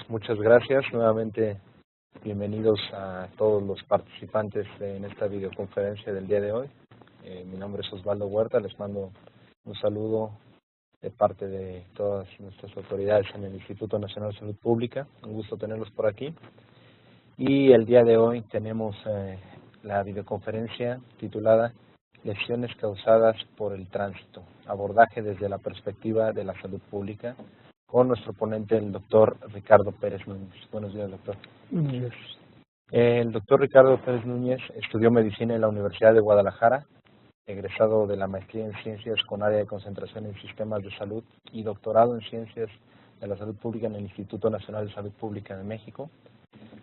muchas gracias. Nuevamente, bienvenidos a todos los participantes en esta videoconferencia del día de hoy. Mi nombre es Osvaldo Huerta, les mando un saludo de parte de todas nuestras autoridades en el Instituto Nacional de Salud Pública. Un gusto tenerlos por aquí. Y el día de hoy tenemos la videoconferencia titulada Lesiones causadas por el tránsito, abordaje desde la perspectiva de la salud pública, con nuestro ponente, el doctor Ricardo Pérez Núñez. Buenos días, doctor. Buenos días. El doctor Ricardo Pérez Núñez estudió medicina en la Universidad de Guadalajara, egresado de la maestría en ciencias con área de concentración en sistemas de salud y doctorado en ciencias de la salud pública en el Instituto Nacional de Salud Pública de México.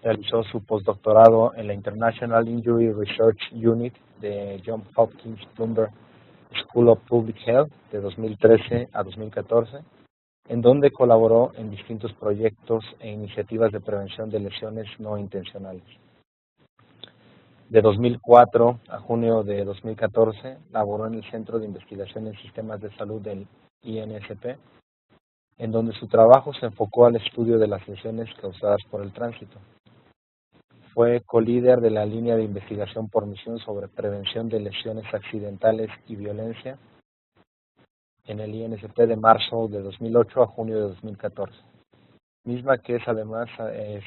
Realizó su postdoctorado en la International Injury Research Unit de Johns Hopkins Bloomberg School of Public Health de 2013 a 2014, en donde colaboró en distintos proyectos e iniciativas de prevención de lesiones no intencionales. De 2004 a junio de 2014, laboró en el Centro de Investigación en Sistemas de Salud del INSP, en donde su trabajo se enfocó al estudio de las lesiones causadas por el tránsito. Fue colíder de la línea de investigación por misión sobre prevención de lesiones accidentales y violencia en el INSP de marzo de 2008 a junio de 2014, misma que es además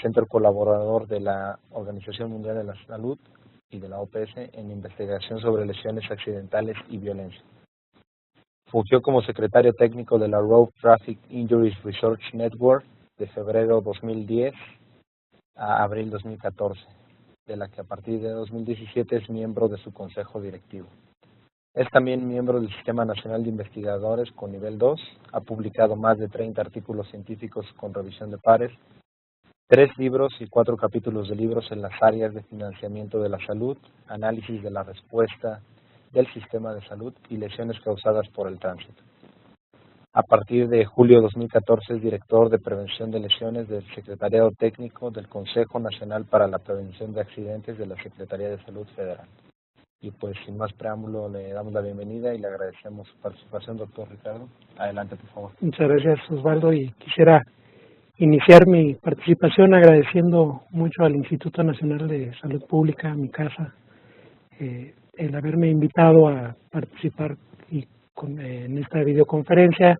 centro colaborador de la Organización Mundial de la Salud y de la OPS en investigación sobre lesiones accidentales y violencia. Fungió como secretario técnico de la Road Traffic Injuries Research Network de febrero 2010 a abril 2014, de la que a partir de 2017 es miembro de su consejo directivo. Es también miembro del Sistema Nacional de Investigadores con nivel 2, ha publicado más de 30 artículos científicos con revisión de pares, 3 libros y 4 capítulos de libros en las áreas de financiamiento de la salud, análisis de la respuesta del sistema de salud y lesiones causadas por el tránsito. A partir de julio de 2014 es director de prevención de lesiones del Secretariado Técnico del Consejo Nacional para la Prevención de Accidentes de la Secretaría de Salud Federal. Y pues sin más preámbulo le damos la bienvenida y le agradecemos su participación, doctor Ricardo. Adelante, por favor. Muchas gracias, Osvaldo, y quisiera iniciar mi participación agradeciendo mucho al Instituto Nacional de Salud Pública, mi casa, el haberme invitado a participar en esta videoconferencia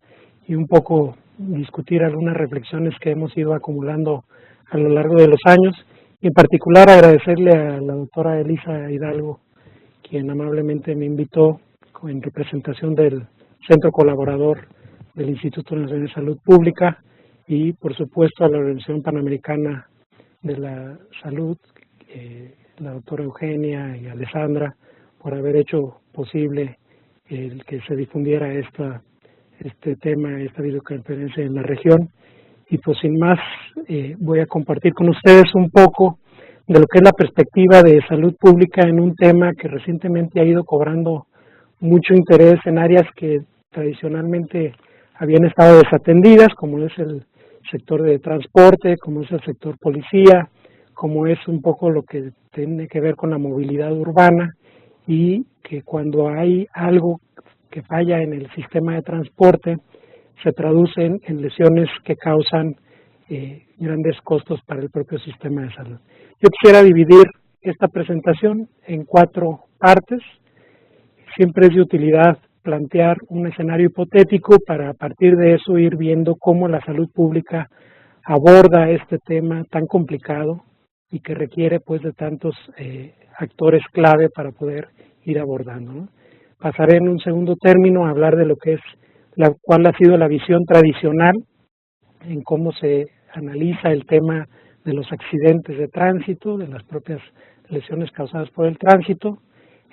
y un poco discutir algunas reflexiones que hemos ido acumulando a lo largo de los años. Y en particular agradecerle a la doctora Elisa Hidalgo, quien amablemente me invitó en representación del Centro Colaborador del Instituto Nacional de Salud Pública y, por supuesto, a la Organización Panamericana de la Salud, la doctora Eugenia y Alessandra, por haber hecho posible el que se difundiera este tema, esta videoconferencia en la región. Y pues sin más, voy a compartir con ustedes un poco de lo que es la perspectiva de salud pública en un tema que recientemente ha ido cobrando mucho interés en áreas que tradicionalmente habían estado desatendidas, como es el sector de transporte, como es el sector policía, como es un poco lo que tiene que ver con la movilidad urbana, y que cuando hay algo que falla en el sistema de transporte se traducen en lesiones que causan grandes costos para el propio sistema de salud. Yo quisiera dividir esta presentación en 4 partes. Siempre es de utilidad plantear un escenario hipotético para a partir de eso ir viendo cómo la salud pública aborda este tema tan complicado y que requiere pues de tantos actores clave para poder ir abordando, ¿no? Pasaré en un segundo término a hablar de lo que es cuál ha sido la visión tradicional en cómo se analiza el tema de los accidentes de tránsito, de las propias lesiones causadas por el tránsito,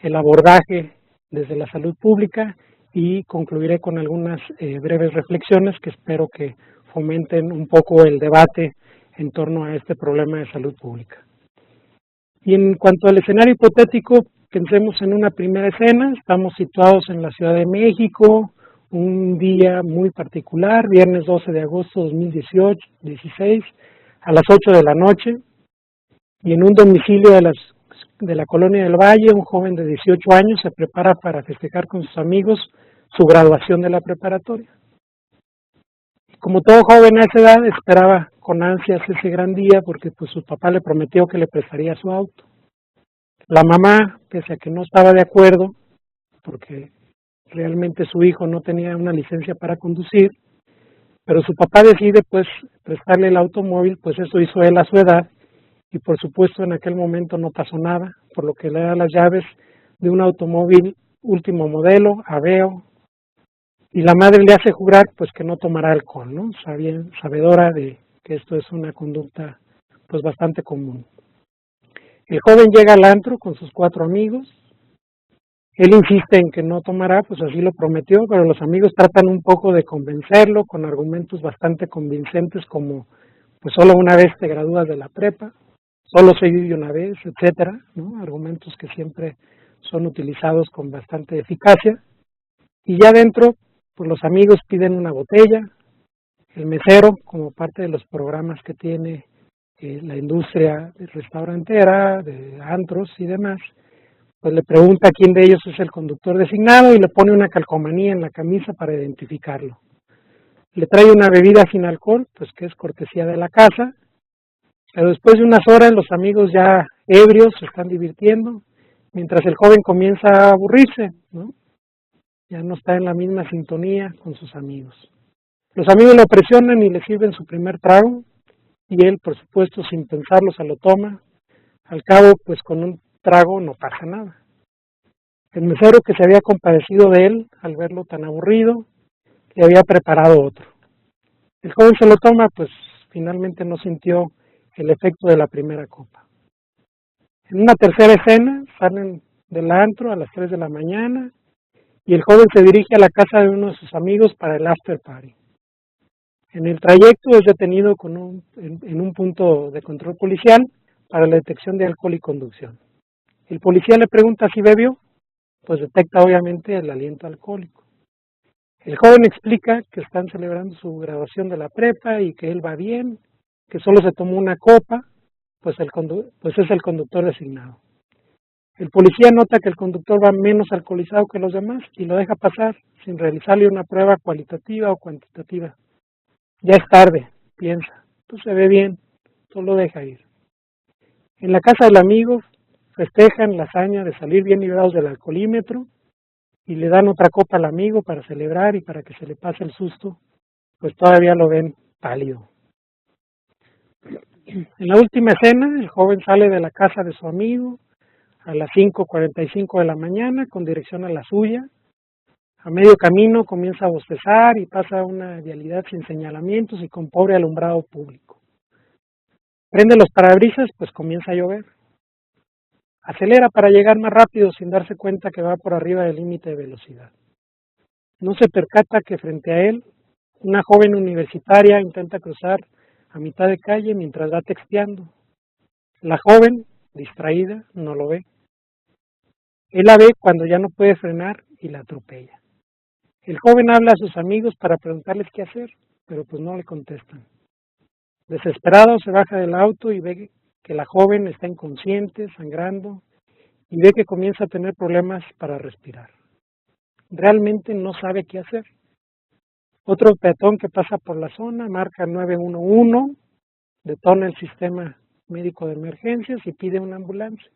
el abordaje desde la salud pública y concluiré con algunas breves reflexiones que espero que fomenten un poco el debate en torno a este problema de salud pública. Y en cuanto al escenario hipotético, pensemos en una primera escena. Estamos situados en la Ciudad de México, un día muy particular, viernes 12 de agosto de 2016, a las 8 de la noche, y en un domicilio de la Colonia del Valle, un joven de 18 años se prepara para festejar con sus amigos su graduación de la preparatoria. Como todo joven a esa edad, esperaba con ansias ese gran día porque pues su papá le prometió que le prestaría su auto. La mamá, pese a que no estaba de acuerdo, porque realmente su hijo no tenía una licencia para conducir, pero su papá decide pues prestarle el automóvil, pues eso hizo él a su edad, y por supuesto en aquel momento no pasó nada, por lo que le da las llaves de un automóvil último modelo, Aveo, y la madre le hace jurar pues que no tomará alcohol, ¿no? Sabedora de que esto es una conducta pues bastante común. El joven llega al antro con sus 4 amigos. Él insiste en que no tomará, pues así lo prometió, pero los amigos tratan un poco de convencerlo con argumentos bastante convincentes como pues solo una vez te gradúas de la prepa, solo se vive una vez, etcétera, ¿no? Argumentos que siempre son utilizados con bastante eficacia. Y ya dentro, pues los amigos piden una botella, el mesero, como parte de los programas que tiene la industria restaurantera, de antros y demás, pues le pregunta quién de ellos es el conductor designado y le pone una calcomanía en la camisa para identificarlo. Le trae una bebida sin alcohol, pues que es cortesía de la casa, pero después de unas horas los amigos ya ebrios se están divirtiendo, mientras el joven comienza a aburrirse, ¿no? Ya no está en la misma sintonía con sus amigos. Los amigos lo presionan y le sirven su primer trago, y él, por supuesto, sin pensarlo, se lo toma. Al cabo, pues con un trago no pasa nada. El mesero, que se había compadecido de él al verlo tan aburrido, le había preparado otro. El joven se lo toma, pues finalmente no sintió el efecto de la primera copa. En una tercera escena, salen del antro a las 3 de la mañana y el joven se dirige a la casa de uno de sus amigos para el after party. En el trayecto es detenido en un punto de control policial para la detección de alcohol y conducción. El policía le pregunta si bebió, pues detecta obviamente el aliento alcohólico. El joven explica que están celebrando su graduación de la prepa y que él va bien, que solo se tomó una copa, pues es el conductor designado. El policía nota que el conductor va menos alcoholizado que los demás y lo deja pasar sin realizarle una prueba cualitativa o cuantitativa. Ya es tarde, piensa, tú se ve bien, tú lo deja ir. En la casa del amigo festejan la hazaña de salir bien librados del alcoholímetro y le dan otra copa al amigo para celebrar y para que se le pase el susto, pues todavía lo ven pálido. En la última escena, el joven sale de la casa de su amigo a las 5:45 de la mañana con dirección a la suya. A medio camino comienza a bostezar y pasa una vialidad sin señalamientos y con pobre alumbrado público. Prende los parabrisas, pues comienza a llover. Acelera para llegar más rápido sin darse cuenta que va por arriba del límite de velocidad. No se percata que frente a él, una joven universitaria intenta cruzar a mitad de calle mientras va texteando. La joven, distraída, no lo ve. Él la ve cuando ya no puede frenar y la atropella. El joven habla a sus amigos para preguntarles qué hacer, pero pues no le contestan. Desesperado se baja del auto y ve que la joven está inconsciente, sangrando, y ve que comienza a tener problemas para respirar. Realmente no sabe qué hacer. Otro peatón que pasa por la zona marca 911, detona el sistema médico de emergencias y pide una ambulancia.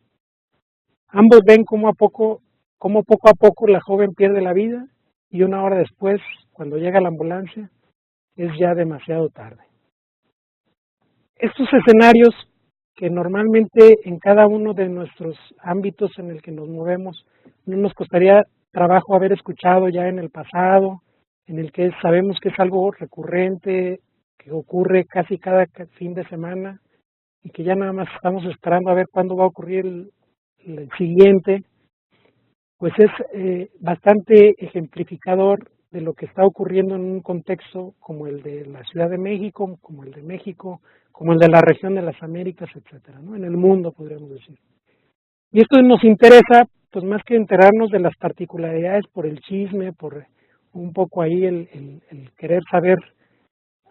Ambos ven cómo poco a poco la joven pierde la vida y una hora después, cuando llega la ambulancia, es ya demasiado tarde. Estos escenarios que normalmente en cada uno de nuestros ámbitos en el que nos movemos no nos costaría trabajo haber escuchado ya en el pasado, en el que sabemos que es algo recurrente, que ocurre casi cada fin de semana y que ya nada más estamos esperando a ver cuándo va a ocurrir el siguiente, pues es bastante ejemplificador de lo que está ocurriendo en un contexto como el de la Ciudad de México, como el de México, como el de la región de las Américas, etcétera, ¿no? En el mundo, podríamos decir. Y esto nos interesa, pues más que enterarnos de las particularidades por el chisme, por un poco ahí el querer saber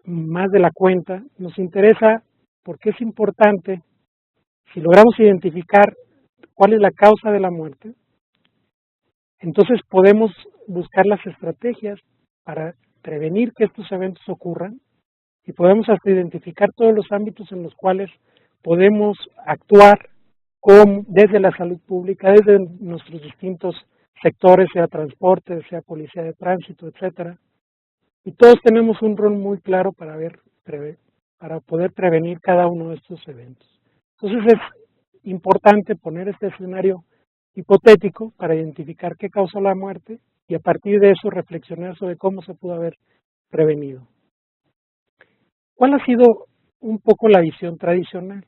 más de la cuenta, nos interesa porque es importante, si logramos identificar cuál es la causa de la muerte, entonces podemos buscar las estrategias para prevenir que estos eventos ocurran y podemos hasta identificar todos los ámbitos en los cuales podemos actuar desde la salud pública, desde nuestros distintos sectores, sea transporte, sea policía de tránsito, etcétera. Y todos tenemos un rol muy claro para poder prevenir cada uno de estos eventos. Entonces es importante poner este escenario hipotético para identificar qué causó la muerte y a partir de eso reflexionar sobre cómo se pudo haber prevenido. ¿Cuál ha sido un poco la visión tradicional?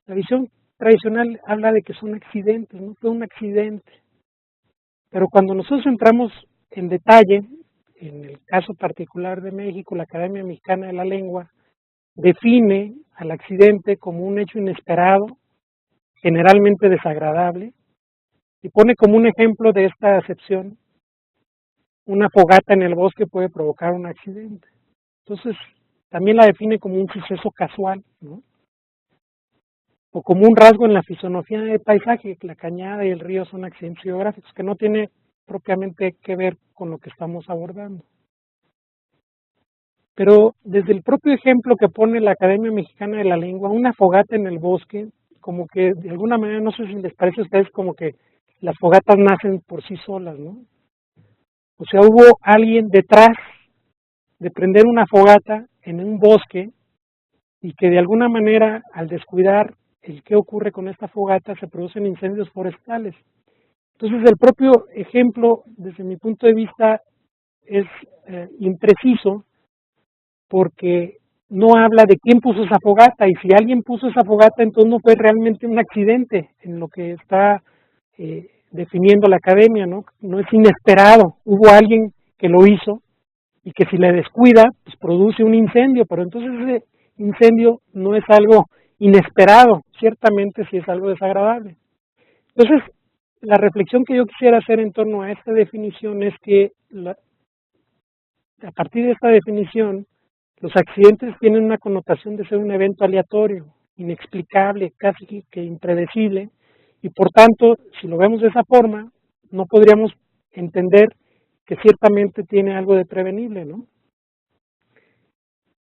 La visión tradicional habla de que son accidentes, no fue un accidente. Pero cuando nosotros entramos en detalle, en el caso particular de México, la Academia Mexicana de la Lengua define al accidente como un hecho inesperado, generalmente desagradable, y pone como un ejemplo de esta acepción, una fogata en el bosque puede provocar un accidente. Entonces, también la define como un suceso casual, ¿no? O como un rasgo en la fisonomía del paisaje, que la cañada y el río son accidentes geográficos, que no tiene propiamente que ver con lo que estamos abordando. Pero desde el propio ejemplo que pone la Academia Mexicana de la Lengua, una fogata en el bosque, como que de alguna manera, no sé si les parece a ustedes, como que las fogatas nacen por sí solas, ¿no? O sea, hubo alguien detrás de prender una fogata en un bosque y que de alguna manera, al descuidar el qué ocurre con esta fogata, se producen incendios forestales. Entonces, el propio ejemplo, desde mi punto de vista, es impreciso porque no habla de quién puso esa fogata, y si alguien puso esa fogata, entonces no fue realmente un accidente en lo que está definiendo la academia, ¿no? No es inesperado, hubo alguien que lo hizo y que si le descuida, pues produce un incendio, pero entonces ese incendio no es algo inesperado, ciertamente sí es algo desagradable. Entonces, la reflexión que yo quisiera hacer en torno a esta definición es que a partir de esta definición, los accidentes tienen una connotación de ser un evento aleatorio, inexplicable, casi que impredecible, y por tanto, si lo vemos de esa forma, no podríamos entender que ciertamente tiene algo de prevenible, ¿no?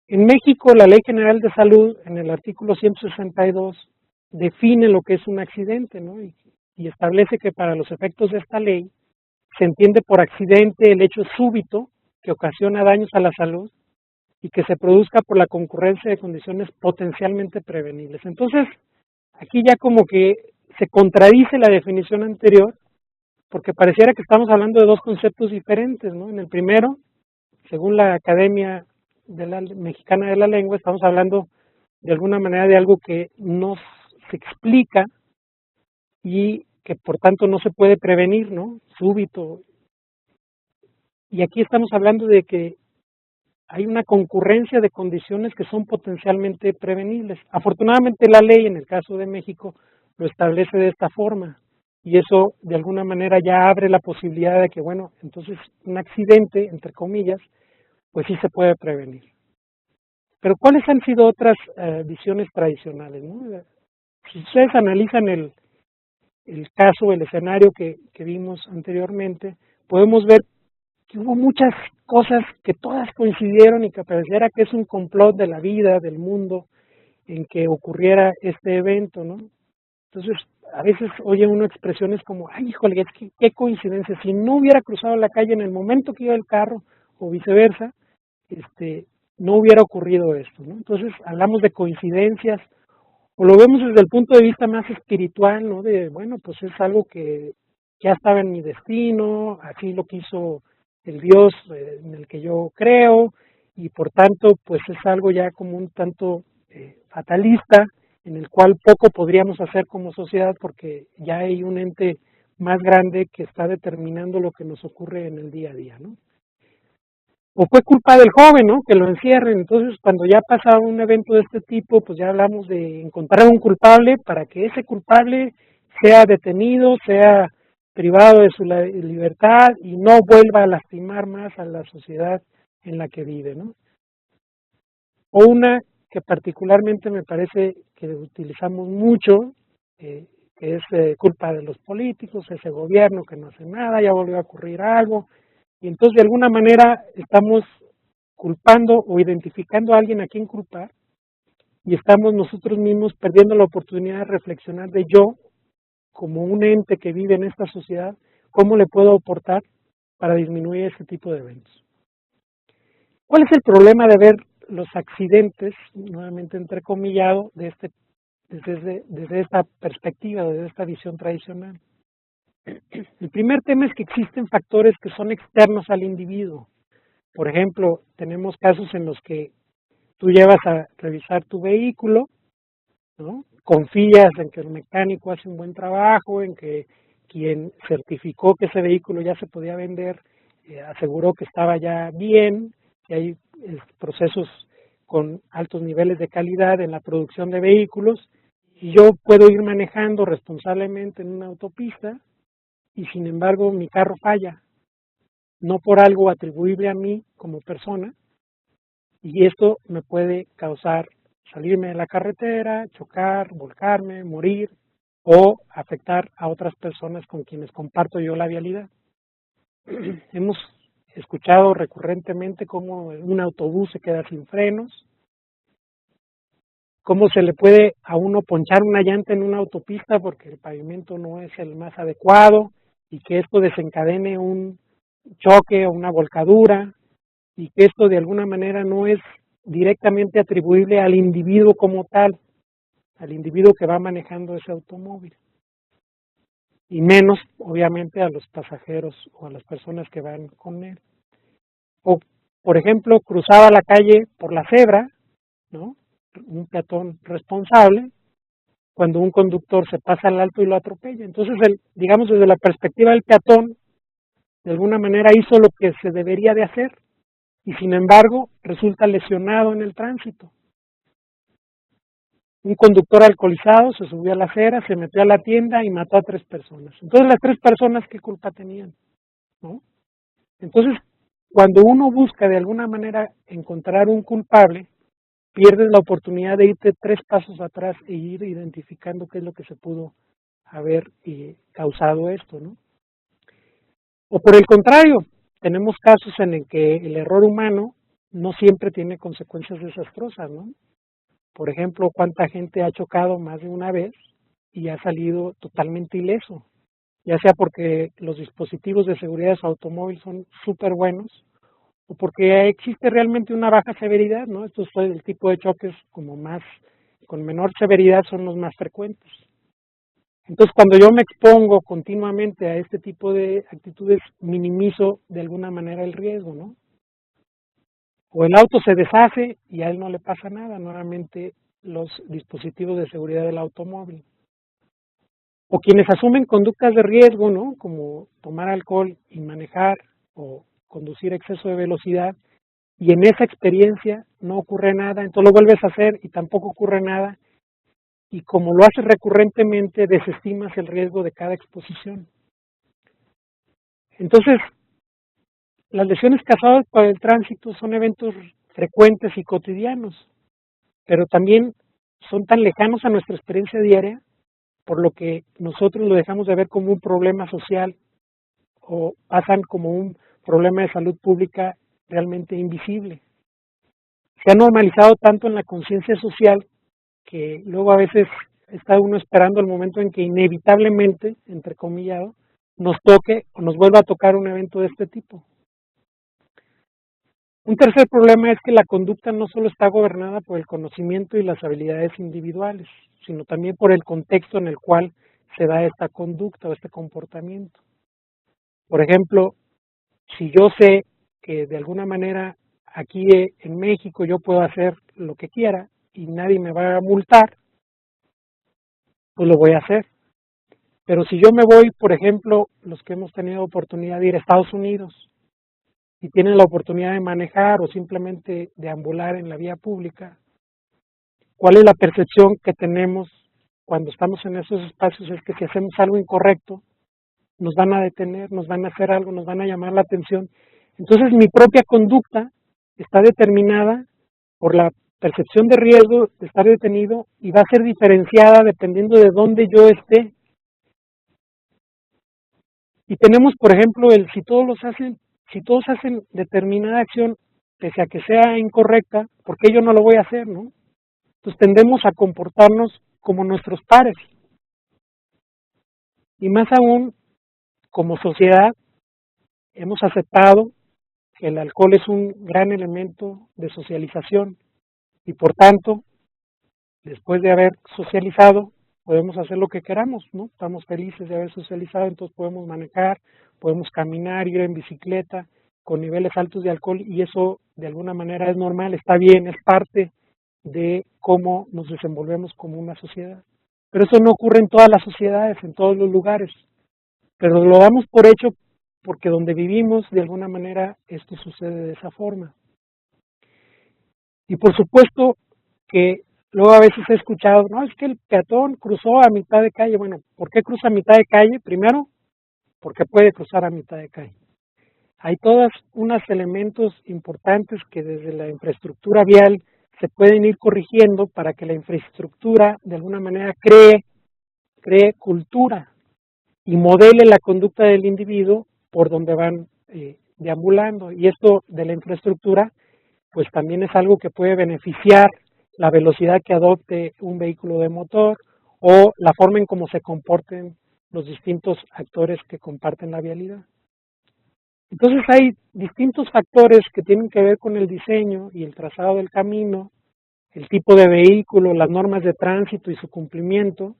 En México, la Ley General de Salud, en el artículo 162, define lo que es un accidente, ¿no? Y establece que para los efectos de esta ley, se entiende por accidente el hecho súbito que ocasiona daños a la salud y que se produzca por la concurrencia de condiciones potencialmente prevenibles. Entonces, aquí ya como que se contradice la definición anterior, porque pareciera que estamos hablando de dos conceptos diferentes, ¿no? En el primero, según la Academia Mexicana de la Lengua, estamos hablando de alguna manera de algo que no se explica y que por tanto no se puede prevenir, ¿no? Súbito. Y aquí estamos hablando de que hay una concurrencia de condiciones que son potencialmente prevenibles. Afortunadamente la ley, en el caso de México, lo establece de esta forma y eso de alguna manera ya abre la posibilidad de que, bueno, entonces un accidente, entre comillas, pues sí se puede prevenir. Pero ¿cuáles han sido otras visiones tradicionales, ¿no? Si ustedes analizan el caso, el escenario que vimos anteriormente, podemos ver que hubo muchas cosas que todas coincidieron y que pareciera que es un complot de la vida, del mundo, en que ocurriera este evento, ¿no? Entonces, a veces oye uno expresiones como, ay, híjole, es que qué coincidencia, si no hubiera cruzado la calle en el momento que iba el carro, o viceversa, no hubiera ocurrido esto, ¿no? Entonces, hablamos de coincidencias, o lo vemos desde el punto de vista más espiritual, ¿no? De, bueno, pues es algo que ya estaba en mi destino, así lo quiso el Dios en el que yo creo, y por tanto, pues es algo ya como un tanto fatalista, en el cual poco podríamos hacer como sociedad porque ya hay un ente más grande que está determinando lo que nos ocurre en el día a día, ¿no? O fue culpa del joven, ¿no? Que lo encierren. Entonces, cuando ya pasa un evento de este tipo, pues ya hablamos de encontrar un culpable para que ese culpable sea detenido, sea privado de su libertad y no vuelva a lastimar más a la sociedad en la que vive, ¿no? O una que particularmente me parece que utilizamos mucho, que es culpa de los políticos, ese gobierno que no hace nada, ya volvió a ocurrir algo, y entonces de alguna manera estamos culpando o identificando a alguien a quien culpar y estamos nosotros mismos perdiendo la oportunidad de reflexionar de yo, como un ente que vive en esta sociedad, cómo le puedo aportar para disminuir este tipo de eventos. ¿Cuál es el problema de ver los accidentes, nuevamente entrecomillado, desde esta perspectiva, desde esta visión tradicional? El primer tema es que existen factores que son externos al individuo. Por ejemplo, tenemos casos en los que tú llevas a revisar tu vehículo, ¿no? Confías en que el mecánico hace un buen trabajo, en que quien certificó que ese vehículo ya se podía vender, aseguró que estaba ya bien, que hay procesos con altos niveles de calidad en la producción de vehículos, y yo puedo ir manejando responsablemente en una autopista, y sin embargo mi carro falla, no por algo atribuible a mí como persona, y esto me puede causar salirme de la carretera, chocar, volcarme, morir o afectar a otras personas con quienes comparto yo la vialidad. Hemos escuchado recurrentemente cómo un autobús se queda sin frenos, cómo se le puede a uno ponchar una llanta en una autopista porque el pavimento no es el más adecuado y que esto desencadene un choque o una volcadura, y que esto de alguna manera no es directamente atribuible al individuo como tal, al individuo que va manejando ese automóvil, y menos obviamente a los pasajeros o a las personas que van con él. O, por ejemplo, cruzaba la calle por la cebra, ¿no? Un peatón responsable, cuando un conductor se pasa al alto y lo atropella. Entonces, digamos desde la perspectiva del peatón, de alguna manera hizo lo que se debería de hacer, y sin embargo resulta lesionado en el tránsito. Un conductor alcoholizado se subió a la acera, se metió a la tienda y mató a 3 personas. Entonces, las 3 personas, ¿qué culpa tenían? ¿No? Entonces, cuando uno busca de alguna manera encontrar un culpable, pierdes la oportunidad de irte 3 pasos atrás e ir identificando qué es lo que se pudo haber causado esto, ¿no? O por el contrario, tenemos casos en el que el error humano no siempre tiene consecuencias desastrosas, ¿no? Por ejemplo, cuánta gente ha chocado más de una vez y ha salido totalmente ileso, ya sea porque los dispositivos de seguridad de su automóvil son súper buenos o porque existe realmente una baja severidad, ¿no? Estos son el tipo de choques con menor severidad son los más frecuentes. Entonces, cuando yo me expongo continuamente a este tipo de actitudes, minimizo de alguna manera el riesgo, ¿no? O el auto se deshace y a él no le pasa nada, nuevamente los dispositivos de seguridad del automóvil. O quienes asumen conductas de riesgo, ¿no? Como tomar alcohol y manejar o conducir a exceso de velocidad, y en esa experiencia no ocurre nada, entonces lo vuelves a hacer y tampoco ocurre nada, y como lo haces recurrentemente, desestimas el riesgo de cada exposición. Entonces, las lesiones causadas por el tránsito son eventos frecuentes y cotidianos, pero también son tan lejanos a nuestra experiencia diaria, por lo que nosotros lo dejamos de ver como un problema social o pasan como un problema de salud pública realmente invisible. Se ha normalizado tanto en la conciencia social que luego a veces está uno esperando el momento en que inevitablemente, entrecomillado, nos toque o nos vuelva a tocar un evento de este tipo. Un tercer problema es que la conducta no solo está gobernada por el conocimiento y las habilidades individuales, sino también por el contexto en el cual se da esta conducta o este comportamiento. Por ejemplo, si yo sé que de alguna manera aquí en México yo puedo hacer lo que quiera y nadie me va a multar, pues lo voy a hacer. Pero si yo me voy, por ejemplo, los que hemos tenido oportunidad de ir a Estados Unidos y tienen la oportunidad de manejar o simplemente deambular en la vía pública, ¿cuál es la percepción que tenemos cuando estamos en esos espacios? Es que si hacemos algo incorrecto, nos van a detener, nos van a hacer algo, nos van a llamar la atención. Entonces mi propia conducta está determinada por la percepción de riesgo de estar detenido y va a ser diferenciada dependiendo de dónde yo esté. Y tenemos, por ejemplo, si todos hacen determinada acción, pese a que sea incorrecta, ¿por qué yo no lo voy a hacer, no? Entonces tendemos a comportarnos como nuestros pares. Y más aún, como sociedad, hemos aceptado que el alcohol es un gran elemento de socialización y por tanto, después de haber socializado, podemos hacer lo que queramos, ¿no? Estamos felices de haber socializado, entonces podemos manejar, podemos caminar, ir en bicicleta con niveles altos de alcohol y eso de alguna manera es normal, está bien, es parte de cómo nos desenvolvemos como una sociedad. Pero eso no ocurre en todas las sociedades, en todos los lugares, pero lo damos por hecho porque donde vivimos, de alguna manera, esto sucede de esa forma. Y por supuesto que luego a veces he escuchado, no, es que el peatón cruzó a mitad de calle. Bueno, ¿por qué cruza a mitad de calle? Primero, porque puede cruzar a mitad de calle. Hay todos unos elementos importantes que desde la infraestructura vial se pueden ir corrigiendo para que la infraestructura de alguna manera cree cultura y modele la conducta del individuo por donde van deambulando. Y esto de la infraestructura, pues también es algo que puede beneficiar la velocidad que adopte un vehículo de motor o la forma en cómo se comporten los distintos actores que comparten la vialidad. Entonces hay distintos factores que tienen que ver con el diseño y el trazado del camino, el tipo de vehículo, las normas de tránsito y su cumplimiento,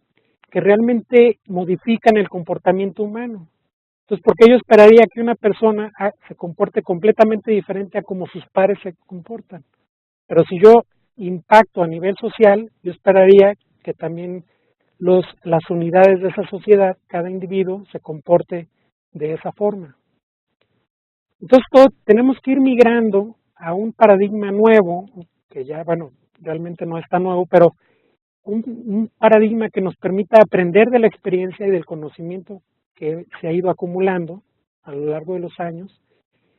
que realmente modifican el comportamiento humano. Entonces, ¿por qué yo esperaría que una persona se comporte completamente diferente a como sus pares se comportan? Pero si yo impacto a nivel social, yo esperaría que también las unidades de esa sociedad, cada individuo, se comporte de esa forma. Entonces, tenemos que ir migrando a un paradigma nuevo, que ya, bueno, realmente no está nuevo, pero un paradigma que nos permita aprender de la experiencia y del conocimiento que se ha ido acumulando a lo largo de los años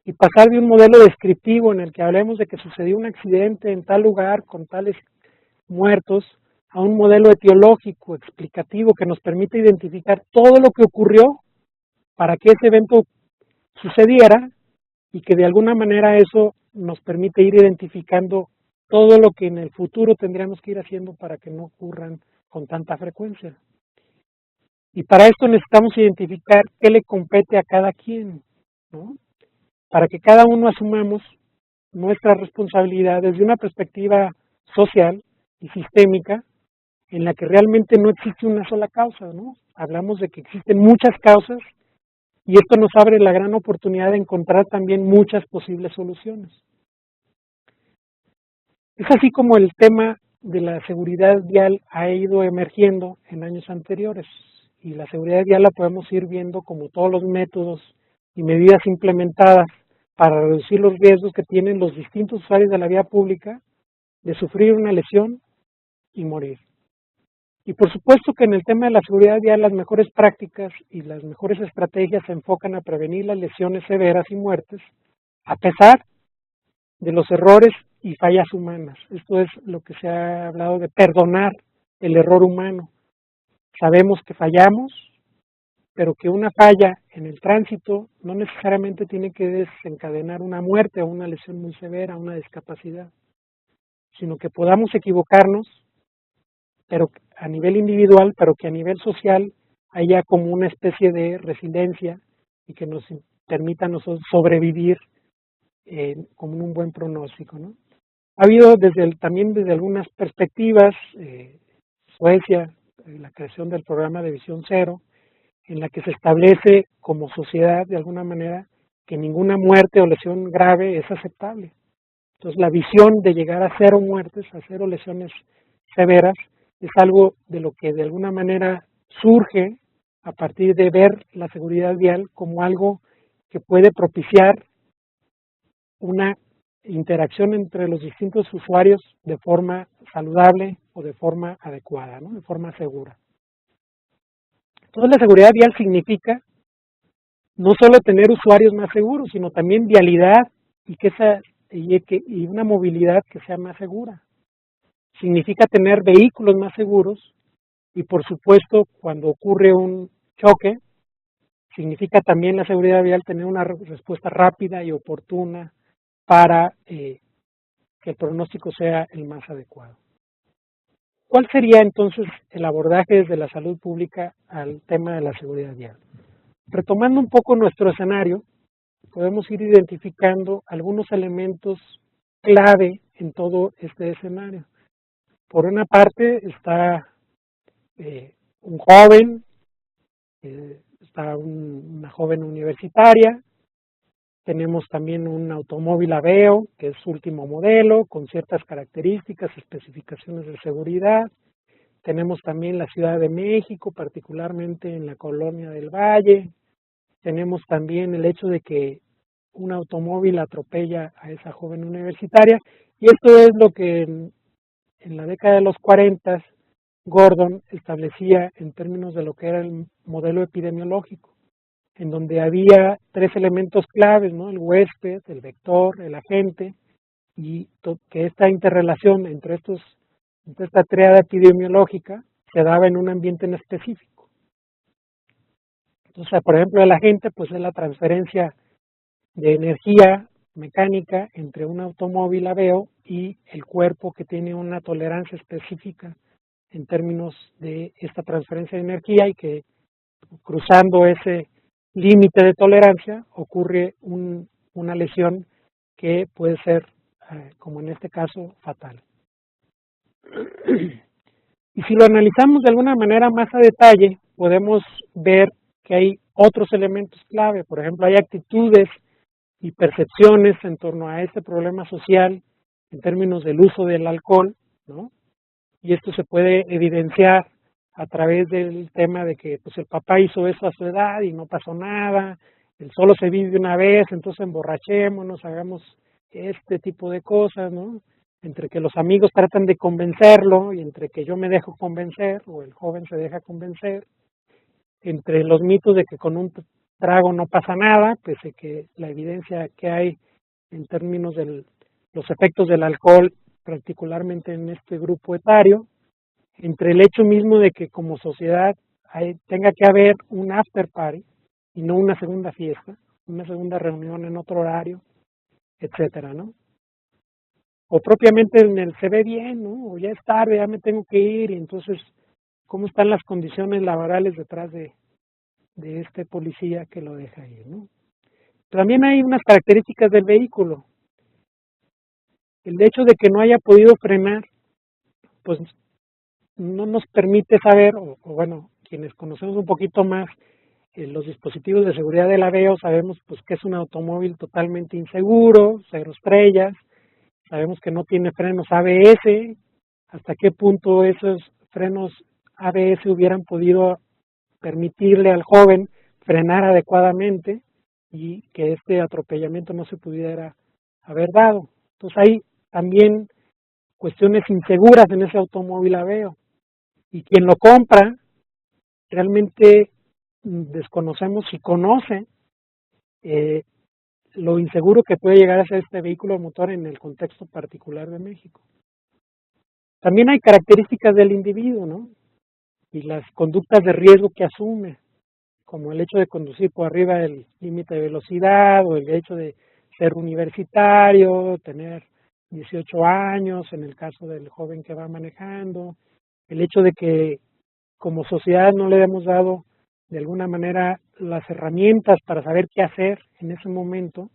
y pasar de un modelo descriptivo en el que hablemos de que sucedió un accidente en tal lugar con tales muertos a un modelo etiológico, explicativo, que nos permite identificar todo lo que ocurrió para que ese evento sucediera y que de alguna manera eso nos permite ir identificando todo lo que en el futuro tendríamos que ir haciendo para que no ocurran con tanta frecuencia. Y para esto necesitamos identificar qué le compete a cada quien, ¿no? Para que cada uno asumamos nuestra responsabilidad desde una perspectiva social y sistémica en la que realmente no existe una sola causa, ¿no? Hablamos de que existen muchas causas y esto nos abre la gran oportunidad de encontrar también muchas posibles soluciones. Es así como el tema de la seguridad vial ha ido emergiendo en años anteriores y la seguridad vial la podemos ir viendo como todos los métodos y medidas implementadas para reducir los riesgos que tienen los distintos usuarios de la vía pública de sufrir una lesión y morir. Y por supuesto que en el tema de la seguridad vial las mejores prácticas y las mejores estrategias se enfocan a prevenir las lesiones severas y muertes, a pesar de los errores y fallas humanas. Esto es lo que se ha hablado de perdonar el error humano. Sabemos que fallamos, pero que una falla en el tránsito no necesariamente tiene que desencadenar una muerte o una lesión muy severa, una discapacidad, sino que podamos equivocarnos, pero a nivel individual, pero que a nivel social haya como una especie de resiliencia y que nos permita a nosotros sobrevivir como un buen pronóstico, ¿no? Ha habido también desde algunas perspectivas, Suecia, la creación del programa de Visión Cero, en la que se establece como sociedad de alguna manera que ninguna muerte o lesión grave es aceptable. Entonces la visión de llegar a 0 muertes, a 0 lesiones severas, es algo de lo que de alguna manera surge a partir de ver la seguridad vial como algo que puede propiciar una interacción entre los distintos usuarios de forma saludable o de forma adecuada, ¿no? De forma segura. Entonces la seguridad vial significa no solo tener usuarios más seguros, sino también vialidad y una movilidad que sea más segura. Significa tener vehículos más seguros y por supuesto cuando ocurre un choque, significa también la seguridad vial tener una respuesta rápida y oportuna para que el pronóstico sea el más adecuado. ¿Cuál sería entonces el abordaje desde la salud pública al tema de la seguridad vial? Retomando un poco nuestro escenario, podemos ir identificando algunos elementos clave en todo este escenario. Por una parte está un joven, está una joven universitaria, tenemos también un automóvil Aveo, que es su último modelo, con ciertas características, especificaciones de seguridad. Tenemos también la Ciudad de México, particularmente en la Colonia del Valle. Tenemos también el hecho de que un automóvil atropella a esa joven universitaria. Y esto es lo que en la década de los 40 Gordon establecía en términos de lo que era el modelo epidemiológico, en donde había tres elementos claves, ¿no? El huésped, el vector, el agente, y que esta interrelación entre esta tríada epidemiológica se daba en un ambiente en específico. Entonces, por ejemplo, el agente pues es la transferencia de energía mecánica entre un automóvil Aveo y el cuerpo, que tiene una tolerancia específica en términos de esta transferencia de energía, y que cruzando ese límite de tolerancia ocurre una lesión que puede ser, como en este caso, fatal. Y si lo analizamos de alguna manera más a detalle, podemos ver que hay otros elementos clave. Por ejemplo, hay actitudes y percepciones en torno a este problema social en términos del uso del alcohol, ¿no? Y esto se puede evidenciar a través del tema de que pues el papá hizo eso a su edad y no pasó nada, el solo se vive una vez, entonces emborrachémonos, hagamos este tipo de cosas, ¿no? Entre que los amigos tratan de convencerlo y entre que yo me dejo convencer o el joven se deja convencer, entre los mitos de que con un trago no pasa nada, pese que la evidencia que hay en términos de los efectos del alcohol, particularmente en este grupo etario, entre el hecho mismo de que como sociedad tenga que haber un after party y no una segunda fiesta, una segunda reunión en otro horario, etcétera, ¿no? O propiamente en el se ve bien, ¿no? O ya es tarde, ya me tengo que ir, y entonces, ¿cómo están las condiciones laborales detrás de este policía que lo deja ir, ¿no? También hay unas características del vehículo. El hecho de que no haya podido frenar, pues no nos permite saber, o bueno, quienes conocemos un poquito más los dispositivos de seguridad del Aveo, sabemos pues que es un automóvil totalmente inseguro, 0 estrellas, sabemos que no tiene frenos ABS, hasta qué punto esos frenos ABS hubieran podido permitirle al joven frenar adecuadamente y que este atropellamiento no se pudiera haber dado. Entonces hay también cuestiones inseguras en ese automóvil Aveo, y quien lo compra realmente desconocemos si conoce lo inseguro que puede llegar a ser este vehículo motor en el contexto particular de México. También hay características del individuo, ¿no? Y las conductas de riesgo que asume, como el hecho de conducir por arriba del límite de velocidad, o el hecho de ser universitario, tener 18 años, en el caso del joven que va manejando, el hecho de que como sociedad no le hemos dado de alguna manera las herramientas para saber qué hacer en ese momento,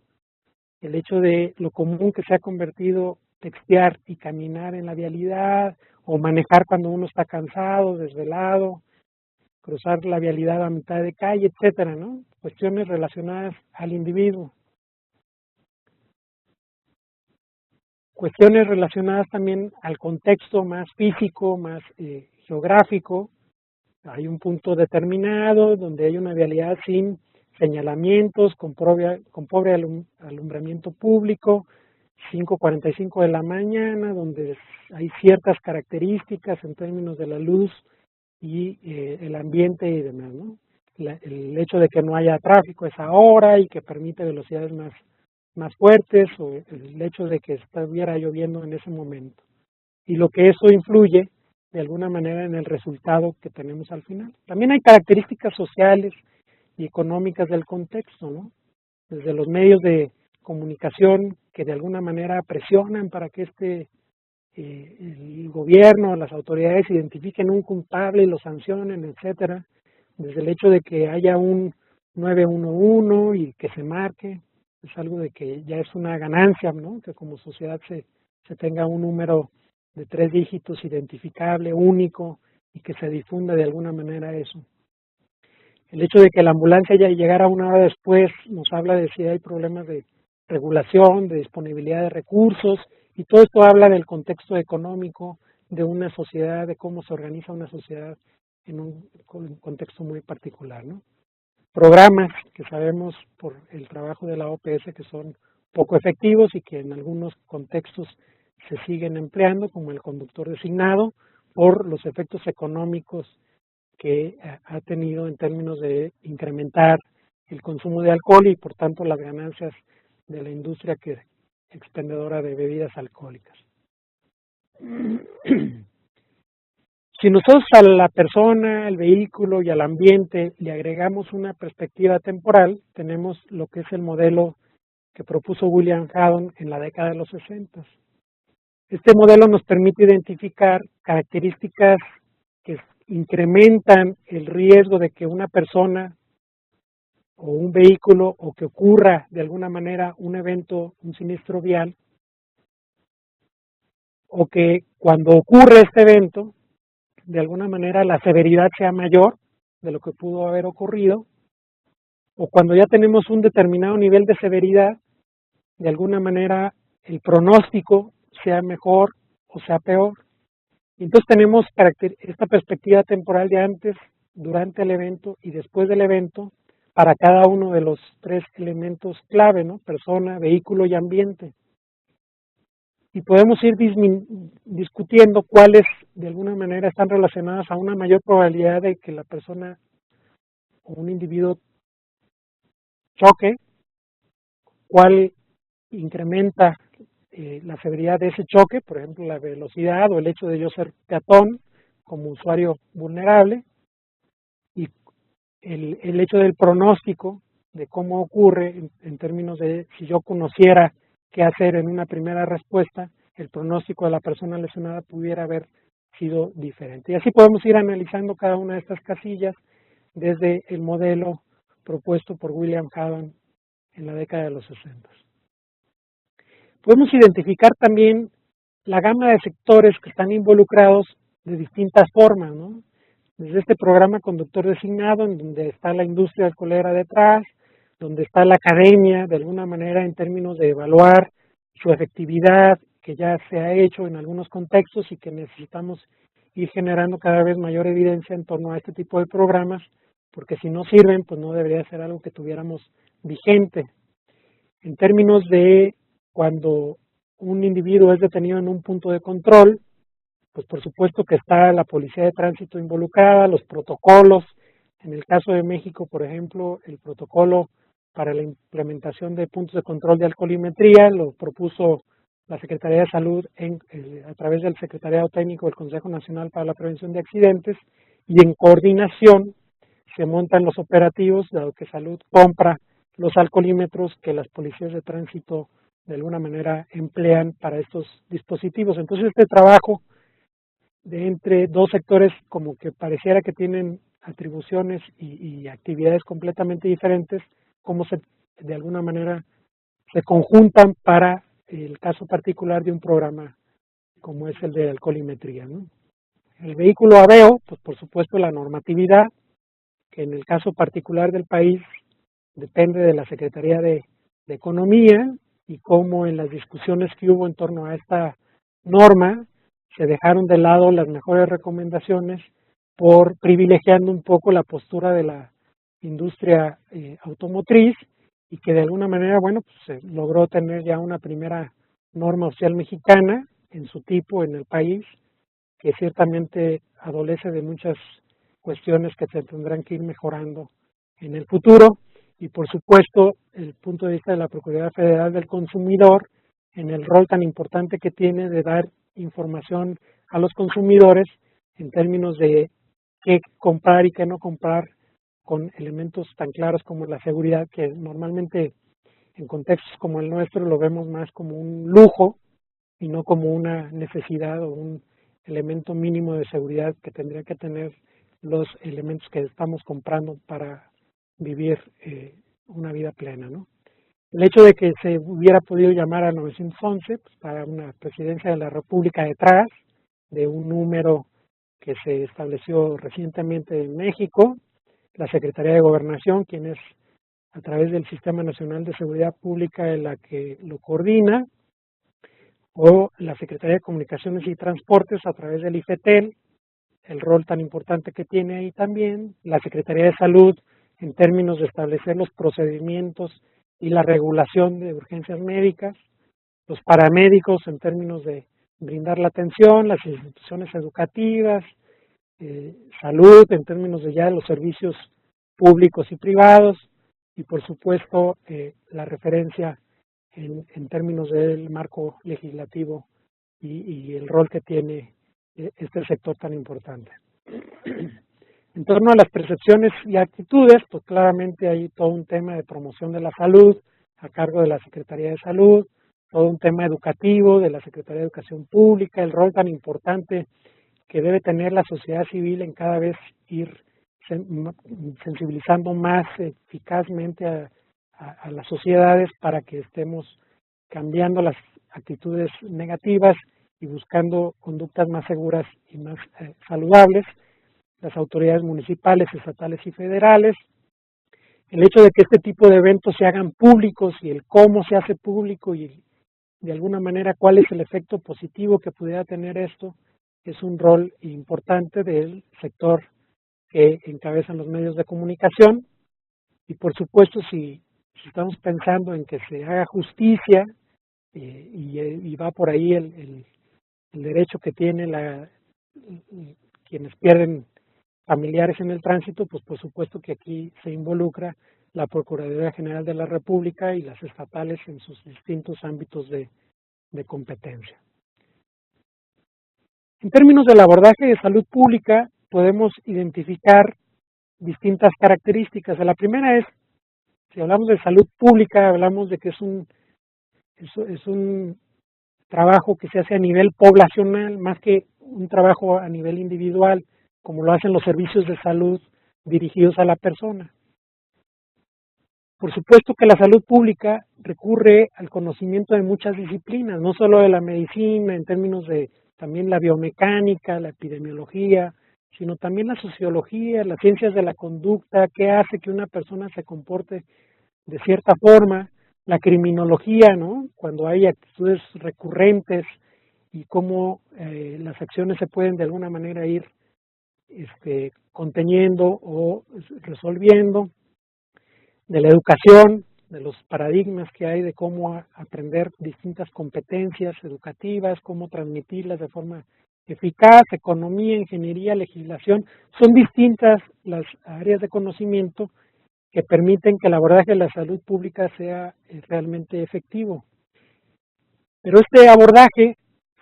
el hecho de lo común que se ha convertido textear y caminar en la vialidad, o manejar cuando uno está cansado, desvelado, cruzar la vialidad a mitad de calle, etcétera, ¿no? Cuestiones relacionadas al individuo. Cuestiones relacionadas también al contexto más físico, más geográfico. Hay un punto determinado donde hay una vialidad sin señalamientos, con pobre alumbramiento público, 5:45 de la mañana, donde hay ciertas características en términos de la luz y el ambiente y demás, ¿no? El hecho de que no haya tráfico a esa hora y que permite velocidades más fuertes, o el hecho de que estuviera lloviendo en ese momento. Y lo que eso influye de alguna manera en el resultado que tenemos al final. También hay características sociales y económicas del contexto, ¿no? Desde los medios de comunicación que de alguna manera presionan para que el gobierno, las autoridades identifiquen un culpable y lo sancionen, etcétera, desde el hecho de que haya un 911 y que se marque, es algo de que ya es una ganancia, ¿no? Que como sociedad se tenga un número de 3 dígitos identificable, único, y que se difunda de alguna manera eso. El hecho de que la ambulancia ya llegara una hora después nos habla de si hay problemas de regulación, de disponibilidad de recursos, y todo esto habla del contexto económico de una sociedad, de cómo se organiza una sociedad en un contexto muy particular, ¿no? Programas que sabemos por el trabajo de la OPS que son poco efectivos y que en algunos contextos se siguen empleando, como el conductor designado, por los efectos económicos que ha tenido en términos de incrementar el consumo de alcohol y por tanto las ganancias de la industria que expendedora de bebidas alcohólicas. Si nosotros a la persona, al vehículo y al ambiente le agregamos una perspectiva temporal, tenemos lo que es el modelo que propuso William Haddon en la década de los 60. Este modelo nos permite identificar características que incrementan el riesgo de que una persona o un vehículo o que ocurra de alguna manera un evento, un siniestro vial, o que cuando ocurre este evento, de alguna manera la severidad sea mayor de lo que pudo haber ocurrido, o cuando ya tenemos un determinado nivel de severidad, de alguna manera el pronóstico sea mejor o sea peor. Entonces tenemos esta perspectiva temporal de antes, durante el evento y después del evento para cada uno de los 3 elementos clave, ¿no? Persona, vehículo y ambiente. Y podemos ir discutiendo cuáles de alguna manera están relacionadas a una mayor probabilidad de que la persona o un individuo choque, cuál incrementa la severidad de ese choque, por ejemplo la velocidad o el hecho de yo ser peatón como usuario vulnerable, y el hecho del pronóstico de cómo ocurre en términos de si yo conociera qué hacer en una primera respuesta, el pronóstico de la persona lesionada pudiera haber sido diferente. Y así podemos ir analizando cada una de estas casillas desde el modelo propuesto por William Haddon en la década de los 60. Podemos identificar también la gama de sectores que están involucrados de distintas formas, ¿no? Desde este programa conductor designado, en donde está la industria alcoholera detrás, donde está la academia, de alguna manera en términos de evaluar su efectividad, que ya se ha hecho en algunos contextos y que necesitamos ir generando cada vez mayor evidencia en torno a este tipo de programas, porque si no sirven, pues no debería ser algo que tuviéramos vigente. En términos de cuando un individuo es detenido en un punto de control, pues por supuesto que está la policía de tránsito involucrada, los protocolos. En el caso de México, por ejemplo, el protocolo para la implementación de puntos de control de alcoholimetría lo propuso la Secretaría de Salud a través del Secretariado Técnico del Consejo Nacional para la Prevención de Accidentes, y en coordinación se montan los operativos, dado que Salud compra los alcoholímetros que las policías de tránsito de alguna manera emplean para estos dispositivos. Entonces este trabajo de entre 2 sectores como que pareciera que tienen atribuciones y actividades completamente diferentes, como de alguna manera se conjuntan para el caso particular de un programa como es el de alcoholimetría, ¿no? El vehículo AVEO, pues por supuesto la normatividad, que en el caso particular del país depende de la Secretaría de Economía, y cómo en las discusiones que hubo en torno a esta norma se dejaron de lado las mejores recomendaciones por privilegiando un poco la postura de la industria automotriz, y que de alguna manera, bueno, pues se logró tener ya una primera norma oficial mexicana en su tipo en el país, que ciertamente adolece de muchas cuestiones que se tendrán que ir mejorando en el futuro. Y por supuesto el punto de vista de la Procuraduría Federal del Consumidor en el rol tan importante que tiene de dar información a los consumidores en términos de qué comprar y qué no comprar, con elementos tan claros como la seguridad, que normalmente en contextos como el nuestro lo vemos más como un lujo y no como una necesidad o un elemento mínimo de seguridad que tendría que tener los elementos que estamos comprando para vivir una vida plena, ¿no? El hecho de que se hubiera podido llamar a 911 pues, para una presidencia de la República detrás de un número que se estableció recientemente en México, la Secretaría de Gobernación, quien es a través del Sistema Nacional de Seguridad Pública la que lo coordina, o la Secretaría de Comunicaciones y Transportes a través del IFETEL, el rol tan importante que tiene ahí también, la Secretaría de Salud en términos de establecer los procedimientos y la regulación de urgencias médicas, los paramédicos en términos de brindar la atención, las instituciones educativas, salud en términos de ya los servicios públicos y privados, y por supuesto la referencia en términos del marco legislativo y el rol que tiene este sector tan importante. En torno a las percepciones y actitudes, pues claramente hay todo un tema de promoción de la salud a cargo de la Secretaría de Salud, todo un tema educativo de la Secretaría de Educación Pública, el rol tan importante que debe tener la sociedad civil en cada vez ir sensibilizando más eficazmente a las sociedades para que estemos cambiando las actitudes negativas y buscando conductas más seguras y más saludables, las autoridades municipales, estatales y federales. El hecho de que este tipo de eventos se hagan públicos y el cómo se hace público y de alguna manera cuál es el efecto positivo que pudiera tener esto, es un rol importante del sector que encabezan los medios de comunicación. Y por supuesto, si estamos pensando en que se haga justicia y va por ahí el derecho que tiene quienes pierden familiares en el tránsito, pues por supuesto que aquí se involucra la Procuraduría General de la República y las estatales en sus distintos ámbitos de competencia. En términos del abordaje de salud pública, podemos identificar distintas características. La primera es, si hablamos de salud pública, hablamos de que es un trabajo que se hace a nivel poblacional, más que un trabajo a nivel individual, como lo hacen los servicios de salud dirigidos a la persona. Por supuesto que la salud pública recurre al conocimiento de muchas disciplinas, no solo de la medicina, en términos de también la biomecánica, la epidemiología, sino también la sociología, las ciencias de la conducta, qué hace que una persona se comporte de cierta forma, la criminología, ¿no? Cuando hay actitudes recurrentes y cómo las acciones se pueden de alguna manera ir conteniendo o resolviendo, de la educación, de los paradigmas que hay de cómo aprender distintas competencias educativas, cómo transmitirlas de forma eficaz, economía, ingeniería, legislación, son distintas las áreas de conocimiento que permiten que el abordaje de la salud pública sea realmente efectivo. Pero este abordaje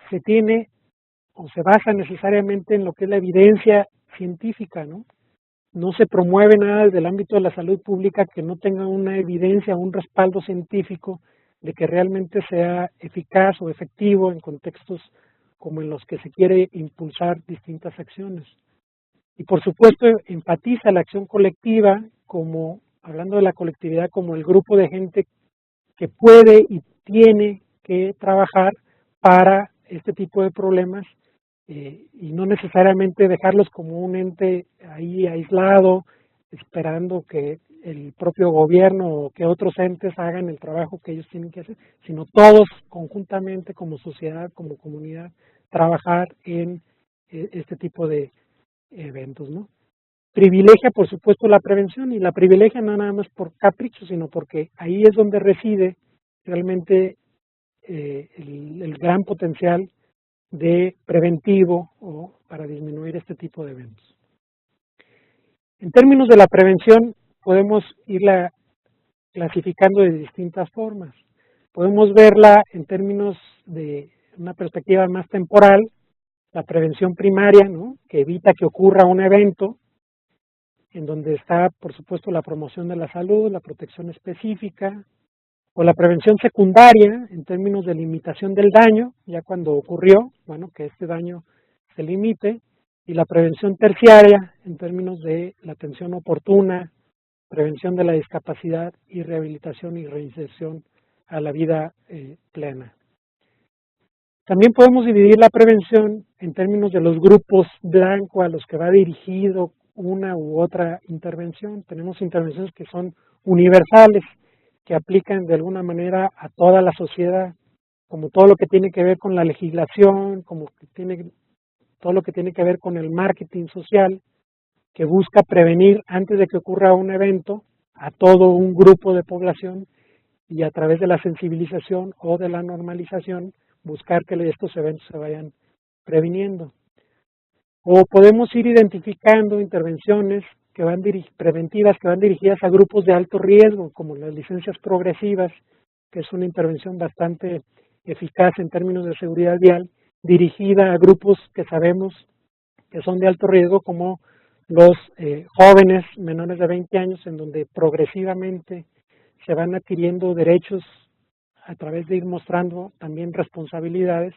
se tiene o se basa necesariamente en lo que es la evidencia científica, ¿no? No se promueve nada desde el ámbito de la salud pública que no tenga una evidencia, un respaldo científico de que realmente sea eficaz o efectivo en contextos como en los que se quiere impulsar distintas acciones. Y por supuesto enfatiza la acción colectiva como, hablando de la colectividad como el grupo de gente que puede y tiene que trabajar para este tipo de problemas y no necesariamente dejarlos como un ente ahí aislado, esperando que el propio gobierno o que otros entes hagan el trabajo que ellos tienen que hacer, sino todos conjuntamente como sociedad, como comunidad, trabajar en este tipo de eventos, ¿no? Privilegia, por supuesto, la prevención, y la privilegia no nada más por capricho, sino porque ahí es donde reside realmente el gran potencial de preventivo o para disminuir este tipo de eventos. En términos de la prevención, podemos irla clasificando de distintas formas. Podemos verla en términos de una perspectiva más temporal, la prevención primaria, ¿no? Que evita que ocurra un evento, en donde está, por supuesto, la promoción de la salud, la protección específica, O la prevención secundaria, en términos de limitación del daño, ya cuando ocurrió, bueno, que este daño se limite. Y la prevención terciaria, en términos de la atención oportuna, prevención de la discapacidad y rehabilitación y reinserción a la vida plena. También podemos dividir la prevención en términos de los grupos blanco a los que va dirigido una u otra intervención. Tenemos intervenciones que son universales, que aplican de alguna manera a toda la sociedad, como todo lo que tiene que ver con la legislación, como que tiene todo lo que tiene que ver con el marketing social, que busca prevenir antes de que ocurra un evento a todo un grupo de población y a través de la sensibilización o de la normalización buscar que estos eventos se vayan previniendo. O podemos ir identificando intervenciones que van preventivas que van dirigidas a grupos de alto riesgo, como las licencias progresivas, que es una intervención bastante eficaz en términos de seguridad vial, dirigida a grupos que sabemos que son de alto riesgo, como los jóvenes menores de 20 años, en donde progresivamente se van adquiriendo derechos a través de ir mostrando también responsabilidades,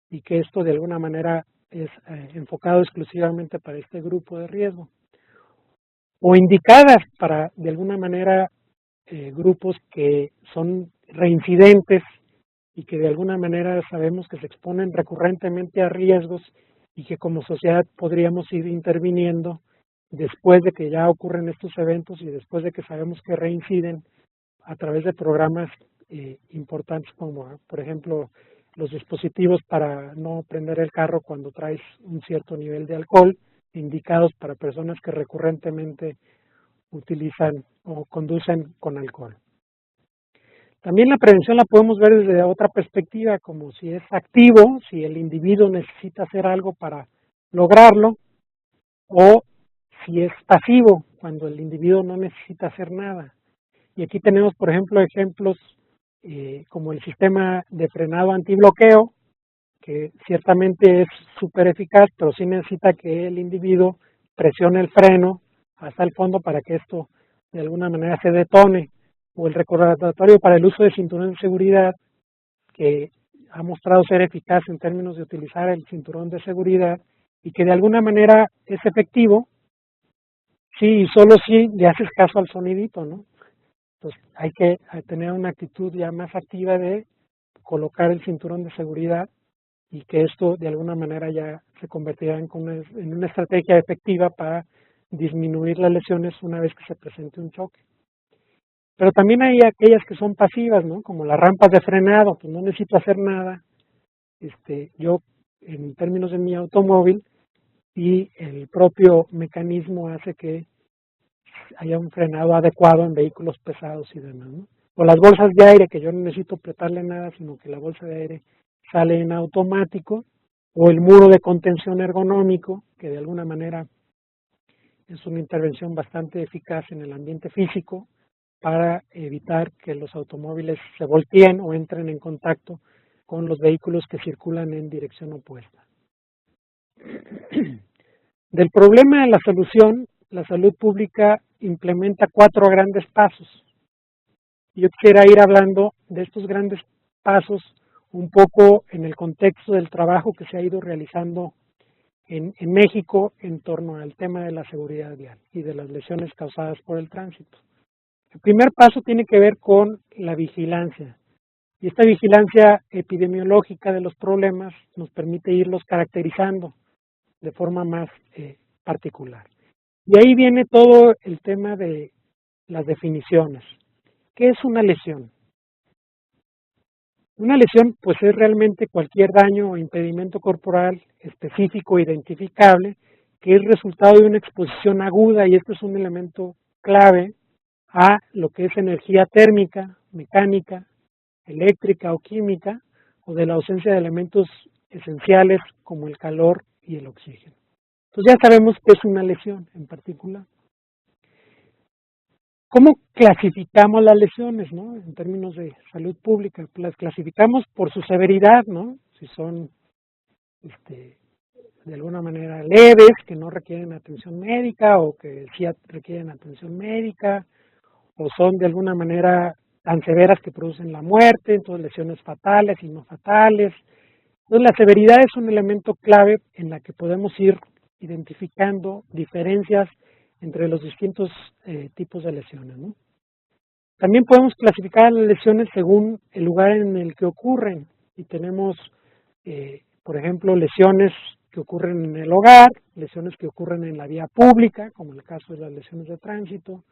y que esto de alguna manera es enfocado exclusivamente para este grupo de riesgo. O indicadas para de alguna manera grupos que son reincidentes y que de alguna manera sabemos que se exponen recurrentemente a riesgos y que como sociedad podríamos ir interviniendo después de que ya ocurren estos eventos y después de que sabemos que reinciden a través de programas importantes como por ejemplo los dispositivos para no prender el carro cuando traes un cierto nivel de alcohol, indicados para personas que recurrentemente utilizan o conducen con alcohol. También la prevención la podemos ver desde otra perspectiva, como si es activo, si el individuo necesita hacer algo para lograrlo, o si es pasivo, cuando el individuo no necesita hacer nada. Y aquí tenemos, por ejemplo, ejemplos como el sistema de frenado antibloqueo, que ciertamente es súper eficaz, pero sí necesita que el individuo presione el freno hasta el fondo para que esto de alguna manera se detone. O el recordatorio para el uso de cinturón de seguridad, que ha mostrado ser eficaz en términos de utilizar el cinturón de seguridad y que de alguna manera es efectivo, sí y solo si le haces caso al sonidito, ¿no? Entonces hay que tener una actitud ya más activa de colocar el cinturón de seguridad, y que esto de alguna manera ya se convertirá en una estrategia efectiva para disminuir las lesiones una vez que se presente un choque. Pero también hay aquellas que son pasivas, ¿no? Como las rampas de frenado, pues no necesito hacer nada. Yo, en términos de mi automóvil, y el propio mecanismo hace que haya un frenado adecuado en vehículos pesados y demás, ¿no? O las bolsas de aire, que yo no necesito apretarle nada, sino que la bolsa de aire sale en automático. O el muro de contención ergonómico, que de alguna manera es una intervención bastante eficaz en el ambiente físico para evitar que los automóviles se volteen o entren en contacto con los vehículos que circulan en dirección opuesta. Del problema a la solución, la salud pública implementa 4 grandes pasos. Yo quisiera ir hablando de estos grandes pasos un poco en el contexto del trabajo que se ha ido realizando en México en torno al tema de la seguridad vial y de las lesiones causadas por el tránsito. El primer paso tiene que ver con la vigilancia, y esta vigilancia epidemiológica de los problemas nos permite irlos caracterizando de forma más particular. Y ahí viene todo el tema de las definiciones. ¿Qué es una lesión? Una lesión pues es realmente cualquier daño o impedimento corporal específico e identificable que es resultado de una exposición aguda, y esto es un elemento clave, a lo que es energía térmica, mecánica, eléctrica o química, o de la ausencia de elementos esenciales como el calor y el oxígeno. Entonces ya sabemos qué es una lesión en particular. ¿Cómo clasificamos las lesiones, ¿no? En términos de salud pública? Pues las clasificamos por su severidad, ¿no? Si son de alguna manera leves, que no requieren atención médica, o que sí requieren atención médica, o son de alguna manera tan severas que producen la muerte, entonces lesiones fatales y no fatales. Entonces la severidad es un elemento clave en la que podemos ir identificando diferencias entre los distintos tipos de lesiones, ¿no? También podemos clasificar las lesiones según el lugar en el que ocurren y tenemos, por ejemplo, lesiones que ocurren en el hogar, lesiones que ocurren en la vía pública, como el caso de las lesiones de tránsito,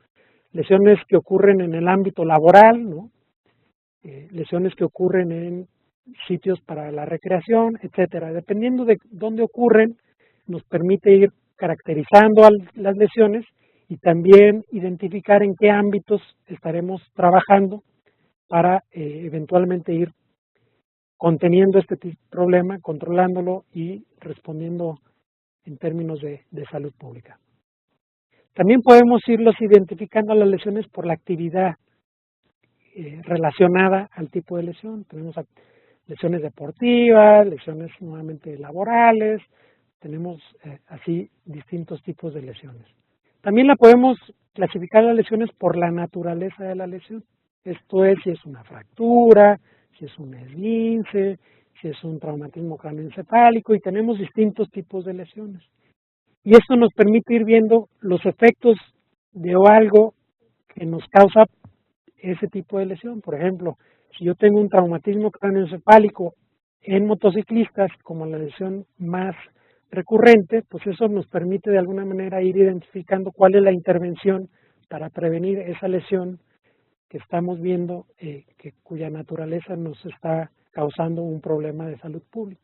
lesiones que ocurren en el ámbito laboral, ¿no? Lesiones que ocurren en sitios para la recreación, etcétera. Dependiendo de dónde ocurren, nos permite ir caracterizando las lesiones y también identificar en qué ámbitos estaremos trabajando para eventualmente ir conteniendo este problema, controlándolo y respondiendo en términos de salud pública. También podemos irlos identificando las lesiones por la actividad relacionada al tipo de lesión. Tenemos lesiones deportivas, lesiones nuevamente laborales, tenemos así distintos tipos de lesiones. También la podemos clasificar las lesiones por la naturaleza de la lesión. Esto es, si es una fractura, si es un esguince, si es un traumatismo cráneoencefálico, y tenemos distintos tipos de lesiones. Y esto nos permite ir viendo los efectos de algo que nos causa ese tipo de lesión. Por ejemplo, si yo tengo un traumatismo cráneoencefálico en motociclistas como la lesión más recurrente, pues eso nos permite de alguna manera ir identificando cuál es la intervención para prevenir esa lesión que estamos viendo, cuya naturaleza nos está causando un problema de salud pública.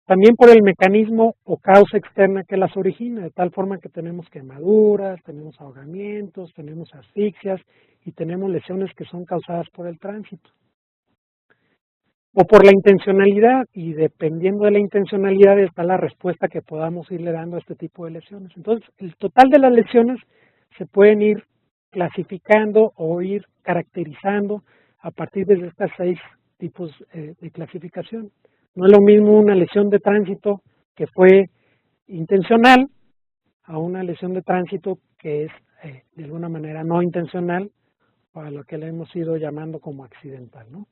También por el mecanismo o causa externa que las origina, de tal forma que tenemos quemaduras, tenemos ahogamientos, tenemos asfixias y tenemos lesiones que son causadas por el tránsito. O por la intencionalidad, y dependiendo de la intencionalidad está la respuesta que podamos irle dando a este tipo de lesiones. Entonces, el total de las lesiones se pueden ir clasificando o ir caracterizando a partir de estos 6 tipos de clasificación. No es lo mismo una lesión de tránsito que fue intencional a una lesión de tránsito que es de alguna manera no intencional, o a lo que le hemos ido llamando como accidental, ¿no?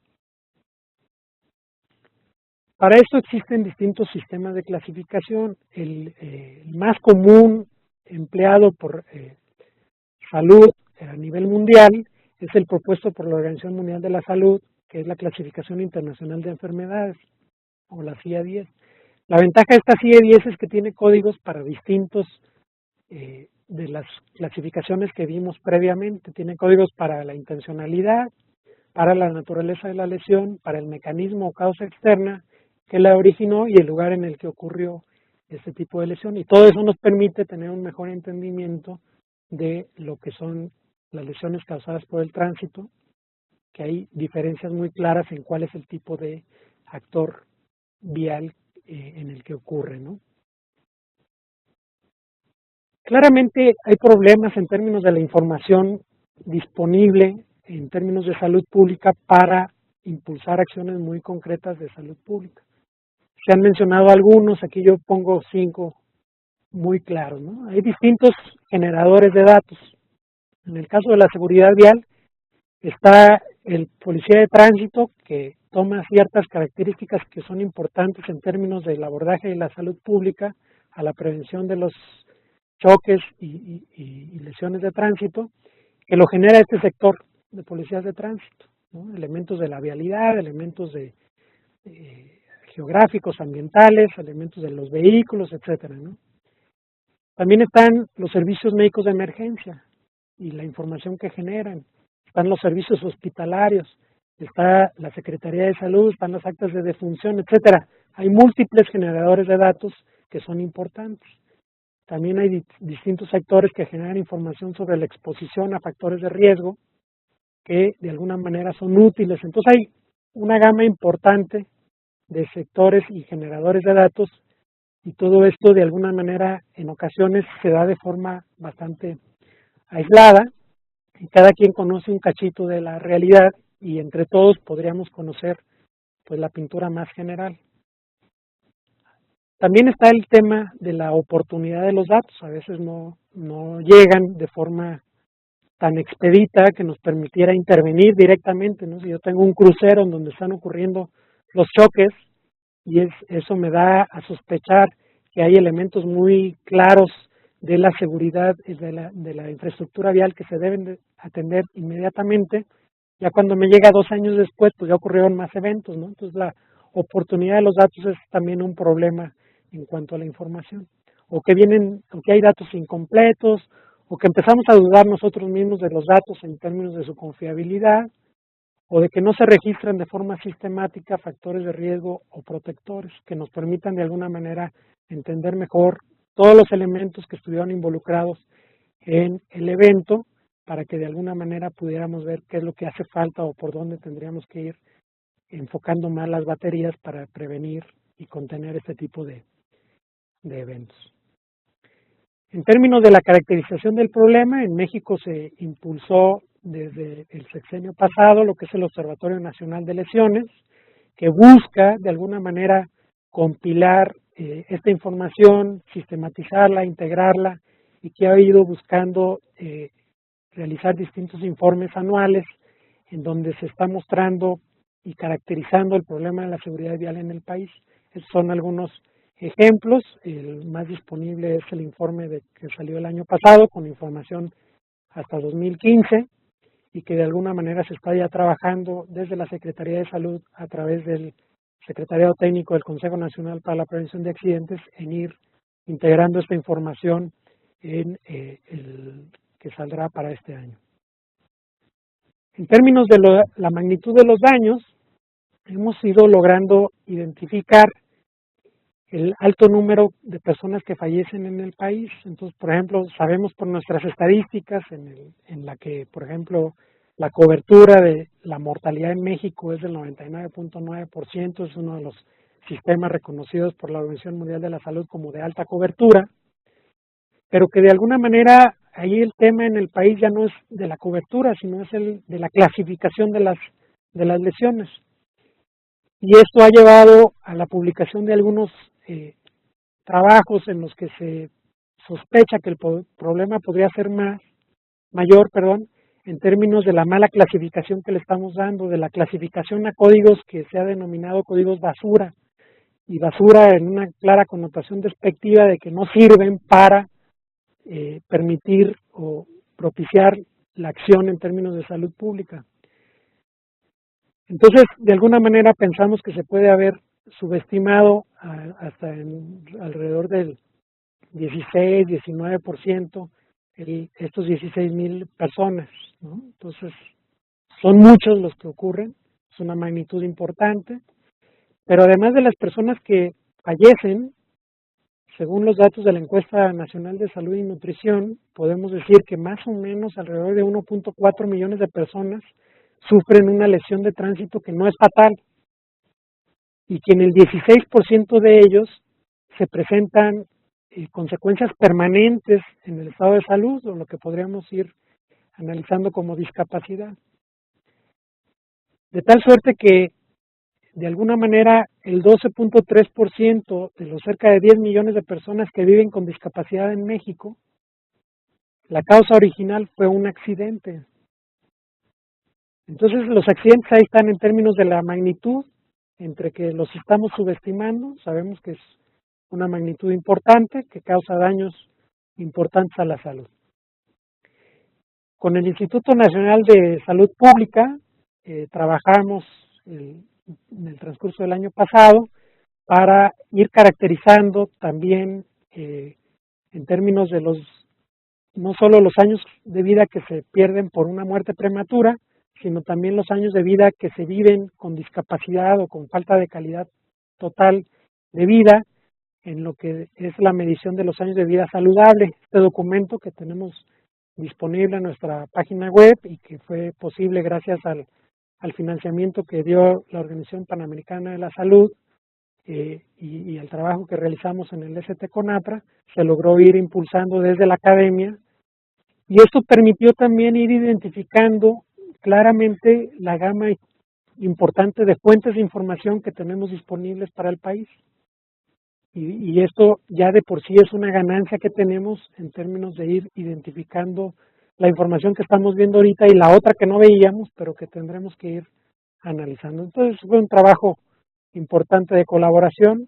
Para esto existen distintos sistemas de clasificación. El más común empleado por salud a nivel mundial es el propuesto por la Organización Mundial de la Salud, que es la Clasificación Internacional de Enfermedades, o la CIA-10. La ventaja de esta CIA-10 es que tiene códigos para distintos de las clasificaciones que vimos previamente. Tiene códigos para la intencionalidad, para la naturaleza de la lesión, para el mecanismo o causa externa que la originó y el lugar en el que ocurrió este tipo de lesión. Y todo eso nos permite tener un mejor entendimiento de lo que son las lesiones causadas por el tránsito, que hay diferencias muy claras en cuál es el tipo de actor vial en el que ocurre, ¿no? Claramente hay problemas en términos de la información disponible en términos de salud pública para impulsar acciones muy concretas de salud pública. Se han mencionado algunos, aquí yo pongo 5 muy claros, ¿no? Hay distintos generadores de datos. En el caso de la seguridad vial está el policía de tránsito, que toma ciertas características que son importantes en términos del abordaje de la salud pública a la prevención de los choques y lesiones de tránsito, que lo genera este sector de policías de tránsito, ¿no? Elementos de la vialidad, elementos de geográficos, ambientales, elementos de los vehículos, etcétera, ¿no? También están los servicios médicos de emergencia y la información que generan. Están los servicios hospitalarios, está la Secretaría de Salud, están las actas de defunción, etcétera. Hay múltiples generadores de datos que son importantes. También hay distintos sectores que generan información sobre la exposición a factores de riesgo que de alguna manera son útiles. Entonces hay una gama importante de sectores y generadores de datos, y todo esto de alguna manera en ocasiones se da de forma bastante aislada y cada quien conoce un cachito de la realidad y entre todos podríamos conocer pues la pintura más general. También está el tema de la oportunidad de los datos. A veces no llegan de forma tan expedita que nos permitiera intervenir directamente, ¿no? Si yo tengo un crucero en donde están ocurriendo los choques y eso me da a sospechar que hay elementos muy claros de la seguridad y de la infraestructura vial que se deben de atender inmediatamente. Ya cuando me llega 2 años después, pues ya ocurrieron más eventos, ¿no? Entonces la oportunidad de los datos es también un problema en cuanto a la información. O que hay datos incompletos, o que empezamos a dudar nosotros mismos de los datos en términos de su confiabilidad, o de que no se registran de forma sistemática factores de riesgo o protectores que nos permitan de alguna manera entender mejor todos los elementos que estuvieron involucrados en el evento para que de alguna manera pudiéramos ver qué es lo que hace falta o por dónde tendríamos que ir enfocando más las baterías para prevenir y contener este tipo de eventos. En términos de la caracterización del problema, en México se impulsó desde el sexenio pasado lo que es el Observatorio Nacional de Lesiones, que busca de alguna manera compilar esta información, sistematizarla, integrarla, y que ha ido buscando realizar distintos informes anuales en donde se está mostrando y caracterizando el problema de la seguridad vial en el país. Estos son algunos ejemplos. El más disponible es el informe que salió el año pasado con información hasta 2015 y que de alguna manera se está ya trabajando desde la Secretaría de Salud a través del Secretariado Técnico del Consejo Nacional para la Prevención de Accidentes en ir integrando esta información en el que saldrá para este año. En términos de la magnitud de los daños, hemos ido logrando identificar el alto número de personas que fallecen en el país. Entonces, por ejemplo, sabemos por nuestras estadísticas en la que, por ejemplo, la cobertura de la mortalidad en México es del 99.9%, es uno de los sistemas reconocidos por la Organización Mundial de la Salud como de alta cobertura, pero que de alguna manera ahí el tema en el país ya no es de la cobertura, sino es el de la clasificación de las lesiones. Y esto ha llevado a la publicación de algunos trabajos en los que se sospecha que el problema podría ser mayor, en términos de la mala clasificación que le estamos dando, de la clasificación a códigos que se ha denominado códigos basura, y basura en una clara connotación despectiva de que no sirven para permitir o propiciar la acción en términos de salud pública. Entonces, de alguna manera pensamos que se puede haber subestimado hasta alrededor del 16, 19% estos 16,000 personas, ¿no? Entonces, son muchos los que ocurren, es una magnitud importante, pero además de las personas que fallecen, según los datos de la Encuesta Nacional de Salud y Nutrición, podemos decir que más o menos alrededor de 1.4 millones de personas sufren una lesión de tránsito que no es fatal y que en el 16% de ellos se presentan consecuencias permanentes en el estado de salud, o lo que podríamos ir analizando como discapacidad. De tal suerte que, de alguna manera, el 12.3% de los cerca de 10 millones de personas que viven con discapacidad en México, la causa original fue un accidente. Entonces, los accidentes ahí están en términos de la magnitud, entre que los estamos subestimando, sabemos que es una magnitud importante, que causa daños importantes a la salud. Con el Instituto Nacional de Salud Pública trabajamos en el transcurso del año pasado para ir caracterizando también en términos de no solo los años de vida que se pierden por una muerte prematura, sino también los años de vida que se viven con discapacidad o con falta de calidad total de vida, en lo que es la medición de los años de vida saludable. Este documento que tenemos disponible en nuestra página web y que fue posible gracias al financiamiento que dio la Organización Panamericana de la Salud y al trabajo que realizamos en el ST-CONAPRA, se logró ir impulsando desde la academia, y esto permitió también ir identificando claramente la gama importante de fuentes de información que tenemos disponibles para el país. Y esto ya de por sí es una ganancia que tenemos en términos de ir identificando la información que estamos viendo ahorita y la otra que no veíamos, pero que tendremos que ir analizando. Entonces fue un trabajo importante de colaboración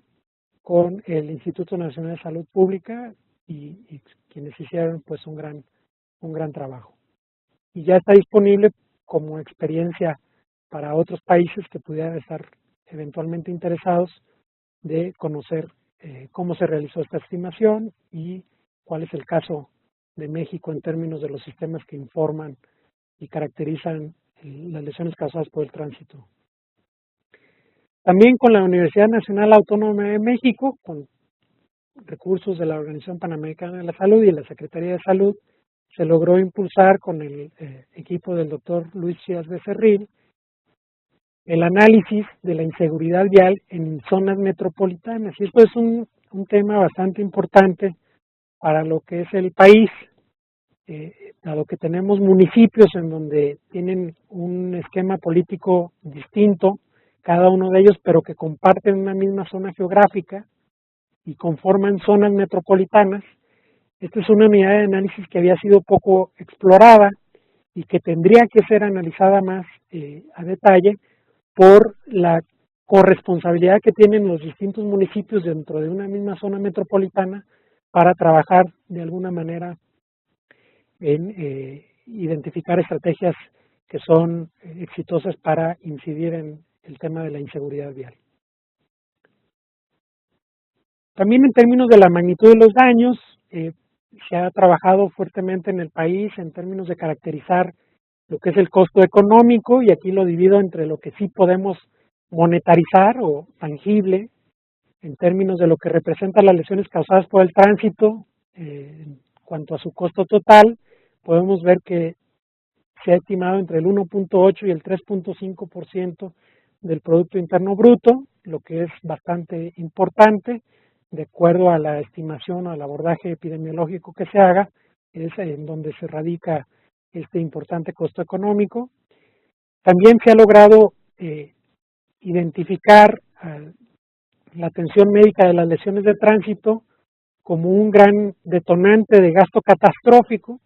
con el Instituto Nacional de Salud Pública y quienes hicieron pues un gran trabajo. Y ya está disponible como experiencia para otros países que pudieran estar eventualmente interesados de conocer cómo se realizó esta estimación y cuál es el caso de México en términos de los sistemas que informan y caracterizan las lesiones causadas por el tránsito. También con la Universidad Nacional Autónoma de México, con recursos de la Organización Panamericana de la Salud y la Secretaría de Salud, se logró impulsar con el equipo del doctor Luis Chías Becerril el análisis de la inseguridad vial en zonas metropolitanas. Y esto es un tema bastante importante para lo que es el país, dado que tenemos municipios en donde tienen un esquema político distinto, cada uno de ellos, pero que comparten una misma zona geográfica y conforman zonas metropolitanas. Esta es una unidad de análisis que había sido poco explorada y que tendría que ser analizada más a detalle por la corresponsabilidad que tienen los distintos municipios dentro de una misma zona metropolitana para trabajar de alguna manera en identificar estrategias que son exitosas para incidir en el tema de la inseguridad vial. También en términos de la magnitud de los daños, se ha trabajado fuertemente en el país en términos de caracterizar lo que es el costo económico, y aquí lo divido entre lo que sí podemos monetarizar o tangible, en términos de lo que representan las lesiones causadas por el tránsito, en cuanto a su costo total, podemos ver que se ha estimado entre el 1.8 y el 3.5% del Producto Interno Bruto, lo que es bastante importante, de acuerdo a la estimación o al abordaje epidemiológico que se haga, es en donde se radica este importante costo económico. También se ha logrado identificar la atención médica de las lesiones de tránsito como un gran detonante de gasto catastrófico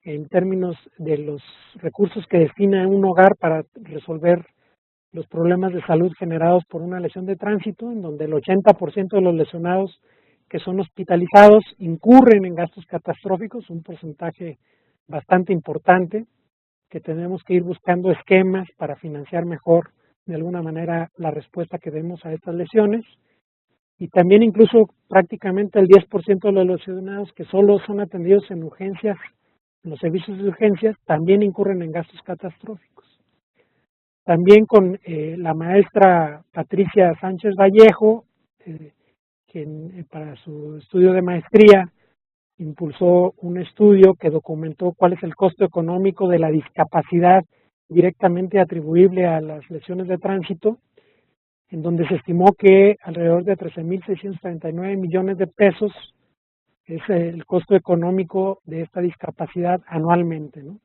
en términos de los recursos que destina un hogar para resolver los problemas de salud generados por una lesión de tránsito, en donde el 80% de los lesionados que son hospitalizados incurren en gastos catastróficos, un porcentaje bastante importante, que tenemos que ir buscando esquemas para financiar mejor de alguna manera la respuesta que demos a estas lesiones. Y también incluso prácticamente el 10% de los lesionados que solo son atendidos en urgencias, en los servicios de urgencias, también incurren en gastos catastróficos. También con la maestra Patricia Sánchez Vallejo, quien para su estudio de maestría impulsó un estudio que documentó cuál es el costo económico de la discapacidad directamente atribuible a las lesiones de tránsito, en donde se estimó que alrededor de 13.639 millones de pesos es el costo económico de esta discapacidad anualmente, ¿no?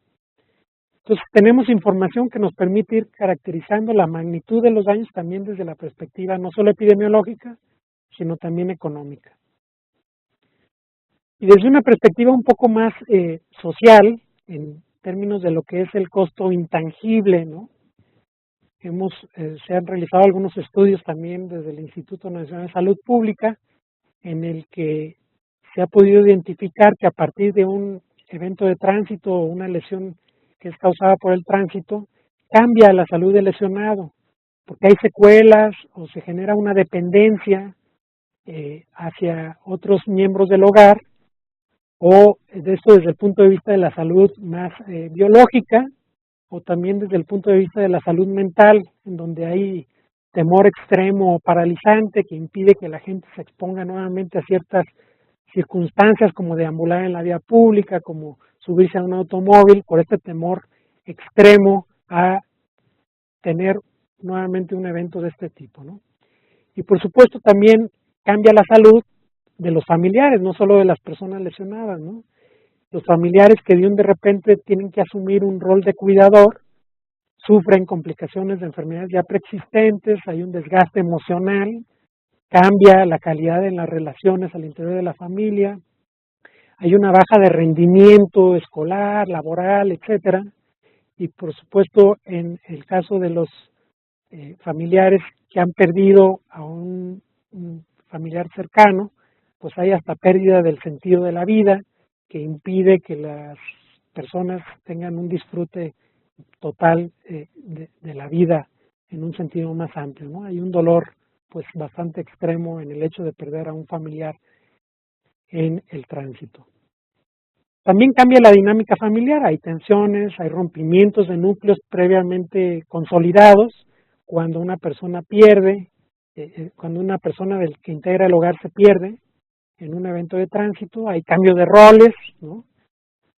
Entonces tenemos información que nos permite ir caracterizando la magnitud de los daños también desde la perspectiva no solo epidemiológica, sino también económica. Y desde una perspectiva un poco más social, en términos de lo que es el costo intangible, ¿no? Se han realizado algunos estudios también desde el Instituto Nacional de Salud Pública, en el que se ha podido identificar que a partir de un evento de tránsito o una lesión que es causada por el tránsito, cambia la salud del lesionado, porque hay secuelas o se genera una dependencia hacia otros miembros del hogar, o de esto desde el punto de vista de la salud más biológica, o también desde el punto de vista de la salud mental, en donde hay temor extremo o paralizante que impide que la gente se exponga nuevamente a ciertas circunstancias como deambular en la vía pública, como subirse a un automóvil, por este temor extremo a tener nuevamente un evento de este tipo, ¿no? Y por supuesto también cambia la salud de los familiares, no solo de las personas lesionadas, ¿no? Los familiares que de repente tienen que asumir un rol de cuidador, sufren complicaciones de enfermedades ya preexistentes, hay un desgaste emocional, cambia la calidad en las relaciones al interior de la familia, hay una baja de rendimiento escolar, laboral, etcétera, y por supuesto en el caso de los familiares que han perdido a un familiar cercano, pues hay hasta pérdida del sentido de la vida que impide que las personas tengan un disfrute total de la vida en un sentido más amplio, ¿no? Hay un dolor pues bastante extremo en el hecho de perder a un familiar en el tránsito. También cambia la dinámica familiar, hay tensiones, hay rompimientos de núcleos previamente consolidados, cuando una persona pierde, cuando una persona del que integra el hogar se pierde en un evento de tránsito, hay cambio de roles, ¿no?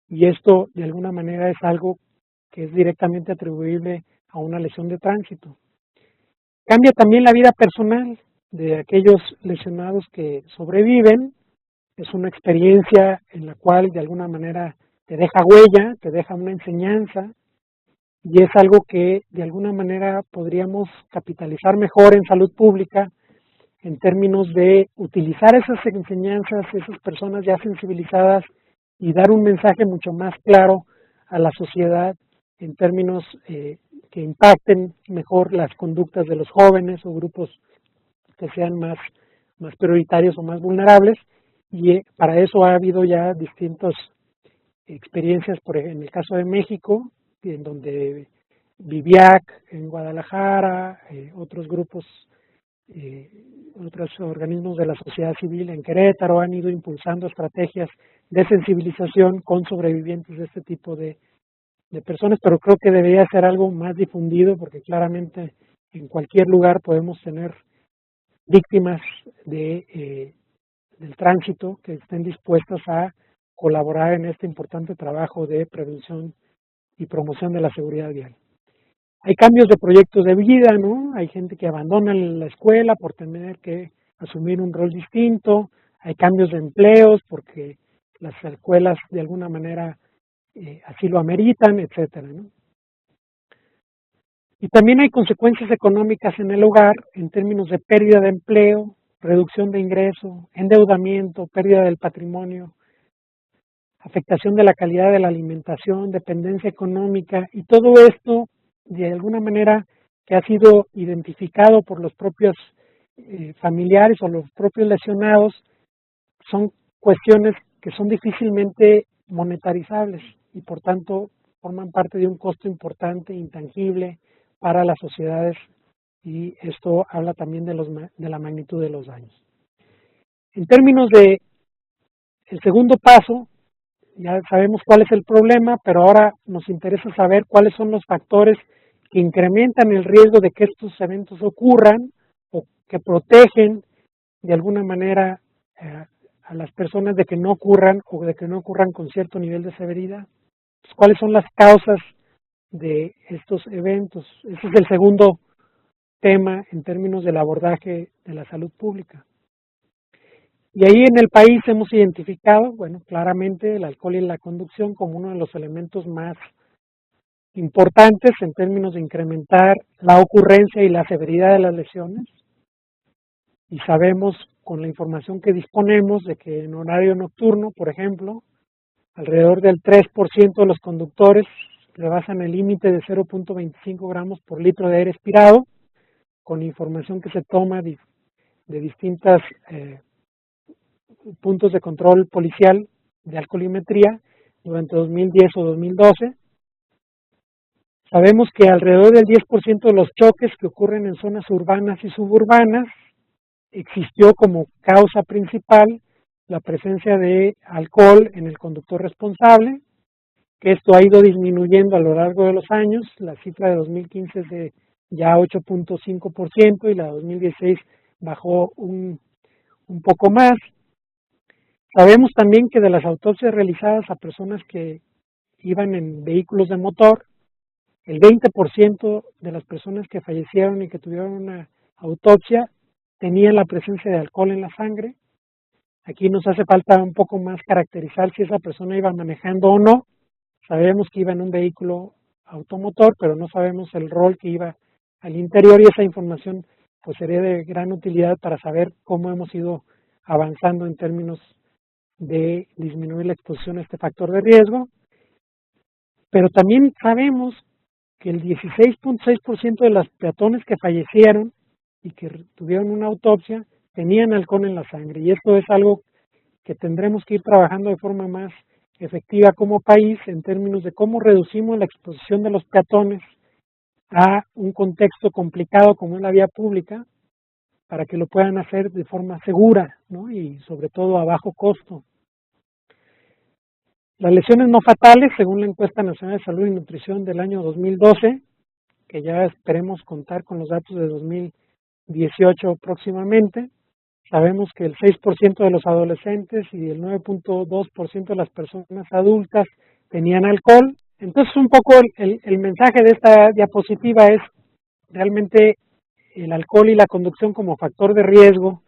Y esto de alguna manera es algo que es directamente atribuible a una lesión de tránsito. Cambia también la vida personal de aquellos lesionados que sobreviven. Es una experiencia en la cual de alguna manera te deja huella, te deja una enseñanza, y es algo que de alguna manera podríamos capitalizar mejor en salud pública en términos de utilizar esas enseñanzas, esas personas ya sensibilizadas, y dar un mensaje mucho más claro a la sociedad en términos que impacten mejor las conductas de los jóvenes o grupos que sean más prioritarios o más vulnerables. Y para eso ha habido ya distintas experiencias, por ejemplo, en el caso de México, en donde Viviac en Guadalajara, otros grupos, otros organismos de la sociedad civil en Querétaro han ido impulsando estrategias de sensibilización con sobrevivientes de este tipo de personas, pero creo que debería ser algo más difundido, porque claramente en cualquier lugar podemos tener víctimas del tránsito que estén dispuestas a colaborar en este importante trabajo de prevención y promoción de la seguridad vial. Hay cambios de proyectos de vida, ¿no? Hay gente que abandona la escuela por tener que asumir un rol distinto, hay cambios de empleos porque las escuelas de alguna manera así lo ameritan, etcétera, ¿no? Y también hay consecuencias económicas en el hogar en términos de pérdida de empleo, reducción de ingreso, endeudamiento, pérdida del patrimonio, afectación de la calidad de la alimentación, dependencia económica, y todo esto de alguna manera que ha sido identificado por los propios familiares o los propios lesionados, son cuestiones que son difícilmente monetarizables y por tanto forman parte de un costo importante, intangible para las sociedades, y esto habla también de la magnitud de los daños. En términos de el segundo paso, ya sabemos cuál es el problema, pero ahora nos interesa saber cuáles son los factores que incrementan el riesgo de que estos eventos ocurran o que protegen de alguna manera a las personas de que no ocurran o de que no ocurran con cierto nivel de severidad. Pues, ¿cuáles son las causas de estos eventos? Ese es el segundo tema en términos del abordaje de la salud pública. Y ahí en el país hemos identificado, bueno, claramente el alcohol y la conducción como uno de los elementos más importantes en términos de incrementar la ocurrencia y la severidad de las lesiones. Y sabemos con la información que disponemos de que en horario nocturno, por ejemplo, alrededor del 3% de los conductores rebasan el límite de 0.25 gramos por litro de aire expirado, con información que se toma de distintas puntos de control policial de alcoholimetría durante 2010 o 2012. Sabemos que alrededor del 10% de los choques que ocurren en zonas urbanas y suburbanas existió como causa principal la presencia de alcohol en el conductor responsable, que esto ha ido disminuyendo a lo largo de los años. La cifra de 2015 es de ya 8.5% y la de 2016 bajó un poco más. Sabemos también que de las autopsias realizadas a personas que iban en vehículos de motor, el 20% de las personas que fallecieron y que tuvieron una autopsia tenían la presencia de alcohol en la sangre. Aquí nos hace falta un poco más caracterizar si esa persona iba manejando o no. Sabemos que iba en un vehículo automotor, pero no sabemos el rol que iba al interior, y esa información pues sería de gran utilidad para saber cómo hemos ido avanzando en términos de disminuir la exposición a este factor de riesgo, pero también sabemos que el 16.6% de los peatones que fallecieron y que tuvieron una autopsia tenían alcohol en la sangre, y esto es algo que tendremos que ir trabajando de forma más efectiva como país en términos de cómo reducimos la exposición de los peatones a un contexto complicado como es la vía pública, para que lo puedan hacer de forma segura, ¿no? Y sobre todo a bajo costo. Las lesiones no fatales, según la encuesta nacional de salud y nutrición del año 2012, que ya esperemos contar con los datos de 2018 próximamente, sabemos que el 6% de los adolescentes y el 9.2% de las personas adultas tenían alcohol. Entonces, un poco el mensaje de esta diapositiva es realmente el alcohol y la conducción como factor de riesgo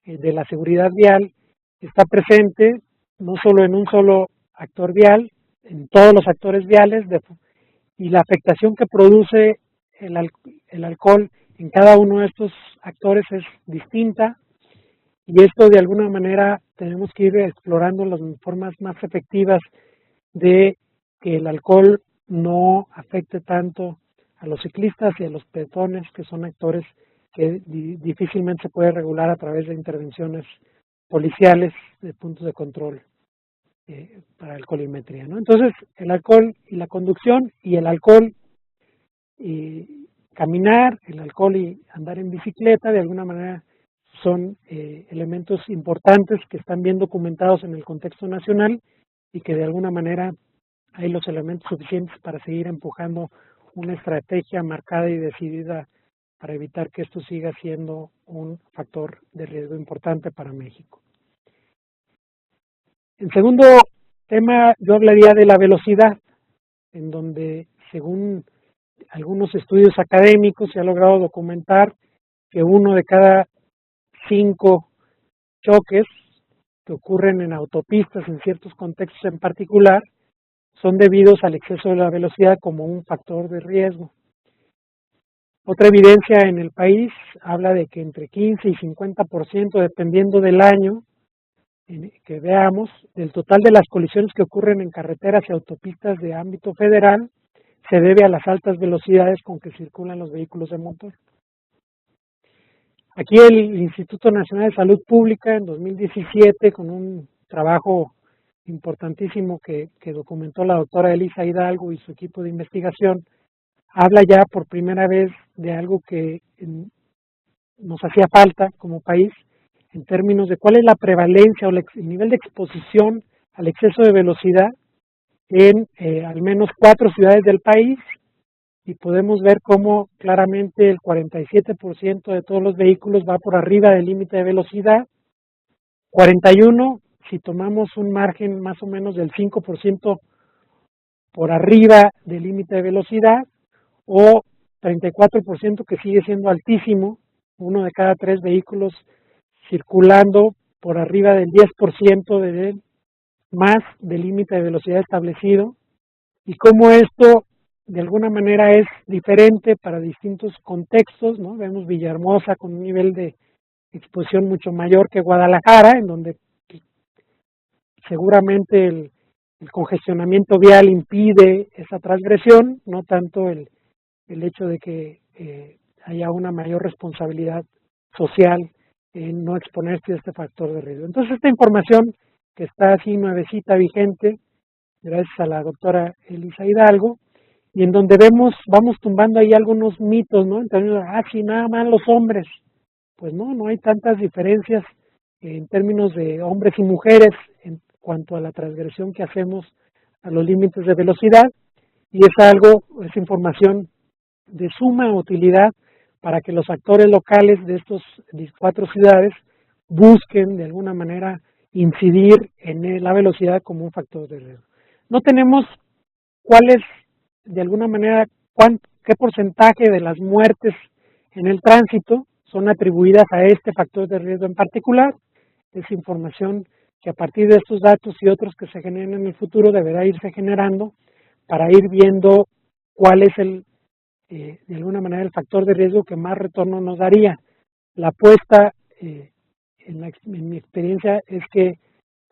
de la seguridad vial está presente no solo en un solo actor vial, en todos los actores viales, y la afectación que produce el alcohol en cada uno de estos actores es distinta, y esto de alguna manera tenemos que ir explorando las formas más efectivas de que el alcohol no afecte tanto a los ciclistas y a los peatones, que son actores que difícilmente se puede regular a través de intervenciones policiales de puntos de control para alcoholimetría, ¿no? Entonces, el alcohol y la conducción, y el alcohol y caminar, el alcohol y andar en bicicleta, de alguna manera son elementos importantes que están bien documentados en el contexto nacional y que de alguna manera hay los elementos suficientes para seguir empujando una estrategia marcada y decidida para evitar que esto siga siendo un factor de riesgo importante para México. En segundo tema, yo hablaría de la velocidad, en donde, según algunos estudios académicos, se ha logrado documentar que 1 de cada 5 choques que ocurren en autopistas en ciertos contextos en particular son debidos al exceso de la velocidad como un factor de riesgo. Otra evidencia en el país habla de que entre 15 y 50%, dependiendo del año que veamos, del total de las colisiones que ocurren en carreteras y autopistas de ámbito federal, se debe a las altas velocidades con que circulan los vehículos de motor. Aquí el Instituto Nacional de Salud Pública en 2017, con un trabajo importantísimo que documentó la doctora Elisa Hidalgo y su equipo de investigación, habla ya por primera vez de algo que nos hacía falta como país, en términos de cuál es la prevalencia o el nivel de exposición al exceso de velocidad en al menos 4 ciudades del país, y podemos ver cómo claramente el 47% de todos los vehículos va por arriba del límite de velocidad, 41% si tomamos un margen más o menos del 5% por arriba del límite de velocidad, o 34% que sigue siendo altísimo, 1 de cada 3 vehículos circulando por arriba del 10% más del límite de velocidad establecido, y cómo esto de alguna manera es diferente para distintos contextos, ¿no? Vemos Villahermosa con un nivel de exposición mucho mayor que Guadalajara, en donde seguramente el congestionamiento vial impide esa transgresión, no tanto el hecho de que haya una mayor responsabilidad social en no exponerse a este factor de riesgo. Entonces, esta información que está así nuevecita, vigente, gracias a la doctora Elisa Hidalgo, y en donde vamos tumbando ahí algunos mitos, ¿no? En términos de, sí, nada más los hombres. Pues no hay tantas diferencias en términos de hombres y mujeres en cuanto a la transgresión que hacemos a los límites de velocidad, y es información de suma utilidad para que los actores locales de estos 4 ciudades busquen de alguna manera incidir en la velocidad como un factor de riesgo. No tenemos cuál es, de alguna manera, qué porcentaje de las muertes en el tránsito son atribuidas a este factor de riesgo en particular. Es información que a partir de estos datos y otros que se generen en el futuro deberá irse generando para ir viendo cuál es de alguna manera el factor de riesgo que más retorno nos daría. La apuesta, en mi experiencia, es que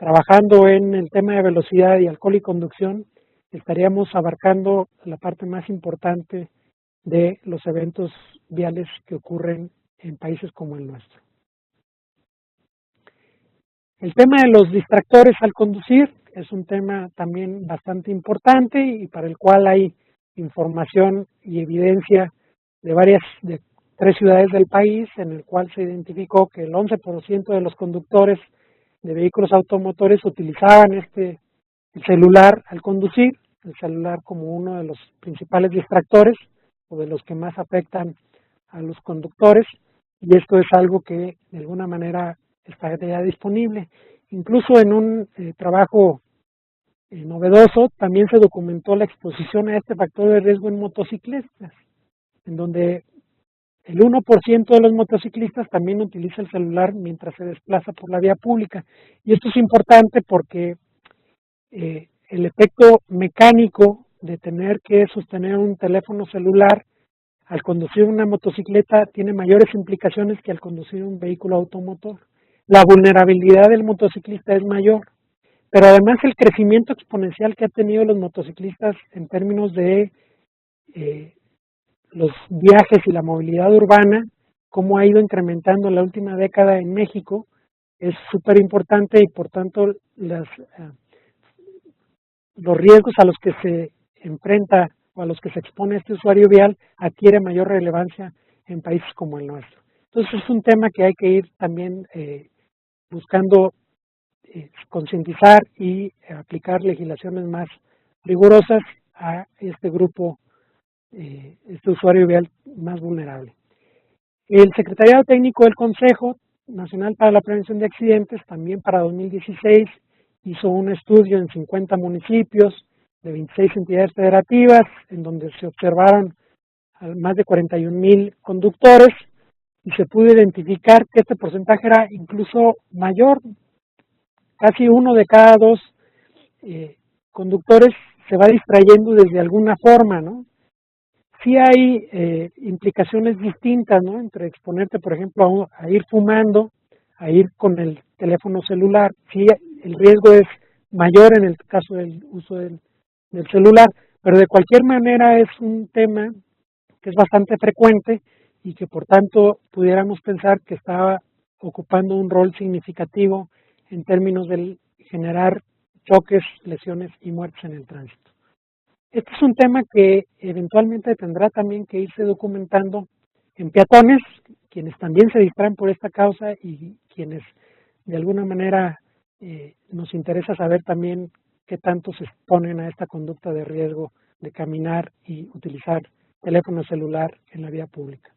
trabajando en el tema de velocidad y alcohol y conducción, estaríamos abarcando la parte más importante de los eventos viales que ocurren en países como el nuestro. El tema de los distractores al conducir es un tema también bastante importante y para el cual hay información y evidencia de 3 ciudades del país, en el cual se identificó que el 11% de los conductores de vehículos automotores utilizaban el celular al conducir, el celular como uno de los principales distractores o de los que más afectan a los conductores, y esto es algo que de alguna manera está ya disponible. Incluso en un trabajo novedoso también se documentó la exposición a este factor de riesgo en motociclistas, en donde el 1% de los motociclistas también utiliza el celular mientras se desplaza por la vía pública. Y esto es importante porque el efecto mecánico de tener que sostener un teléfono celular al conducir una motocicleta tiene mayores implicaciones que al conducir un vehículo automotor. La vulnerabilidad del motociclista es mayor, pero además el crecimiento exponencial que han tenido los motociclistas en términos de los viajes y la movilidad urbana, cómo ha ido incrementando en la última década en México, es súper importante y por tanto los riesgos a los que se enfrenta o a los que se expone este usuario vial adquiere mayor relevancia en países como el nuestro. Entonces es un tema que hay que ir también buscando concientizar y aplicar legislaciones más rigurosas a este grupo, este usuario vial más vulnerable. El Secretariado Técnico del Consejo Nacional para la Prevención de Accidentes también para 2016 hizo un estudio en 50 municipios de 26 entidades federativas en donde se observaron más de 41,000 conductores y se pudo identificar que este porcentaje era incluso mayor. Casi 1 de cada 2 conductores se va distrayendo desde alguna forma, ¿no? Sí hay implicaciones distintas, ¿no? Entre exponerte, por ejemplo, a ir fumando, a ir con el teléfono celular. Sí, el riesgo es mayor en el caso del uso del celular, pero de cualquier manera es un tema que es bastante frecuente y que por tanto pudiéramos pensar que está ocupando un rol significativo en términos de generar choques, lesiones y muertes en el tránsito. Este es un tema que eventualmente tendrá también que irse documentando en peatones, quienes también se distraen por esta causa y quienes de alguna manera nos interesa saber también qué tanto se exponen a esta conducta de riesgo de caminar y utilizar teléfono celular en la vía pública.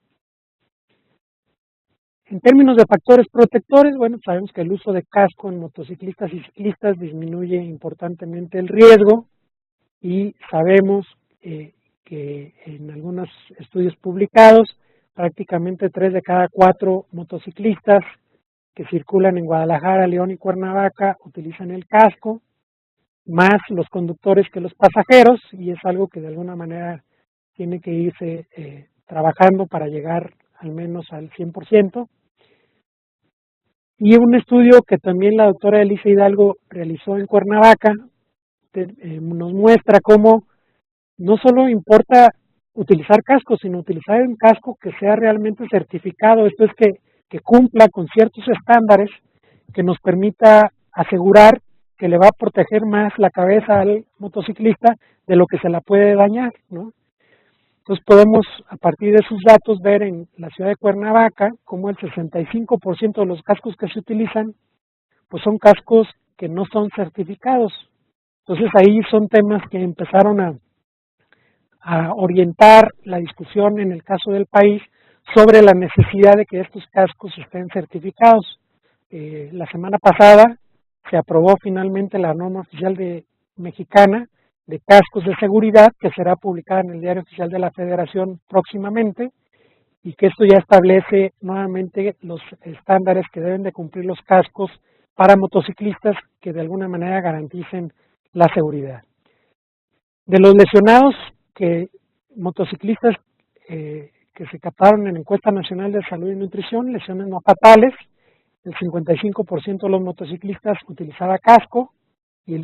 En términos de factores protectores, bueno, sabemos que el uso de casco en motociclistas y ciclistas disminuye importantemente el riesgo y sabemos que en algunos estudios publicados, prácticamente 3 de cada 4 motociclistas que circulan en Guadalajara, León y Cuernavaca utilizan el casco, más los conductores que los pasajeros, y es algo que de alguna manera tiene que irse trabajando para llegar al menos al 100%. Y un estudio que también la doctora Elisa Hidalgo realizó en Cuernavaca nos muestra cómo no solo importa utilizar casco, sino utilizar un casco que sea realmente certificado, esto es que cumpla con ciertos estándares que nos permita asegurar que le va a proteger más la cabeza al motociclista de lo que se la puede dañar, ¿no? Entonces podemos, a partir de esos datos, ver en la ciudad de Cuernavaca cómo el 65% de los cascos que se utilizan pues son cascos que no son certificados. Entonces ahí son temas que empezaron a orientar la discusión en el caso del país sobre la necesidad de que estos cascos estén certificados. La semana pasada se aprobó finalmente la norma oficial mexicana de cascos de seguridad que será publicada en el Diario Oficial de la Federación próximamente y que esto ya establece nuevamente los estándares que deben de cumplir los cascos para motociclistas que de alguna manera garanticen la seguridad. De los lesionados motociclistas que se captaron en la Encuesta Nacional de Salud y Nutrición, lesiones no fatales, el 55% de los motociclistas utilizaba casco y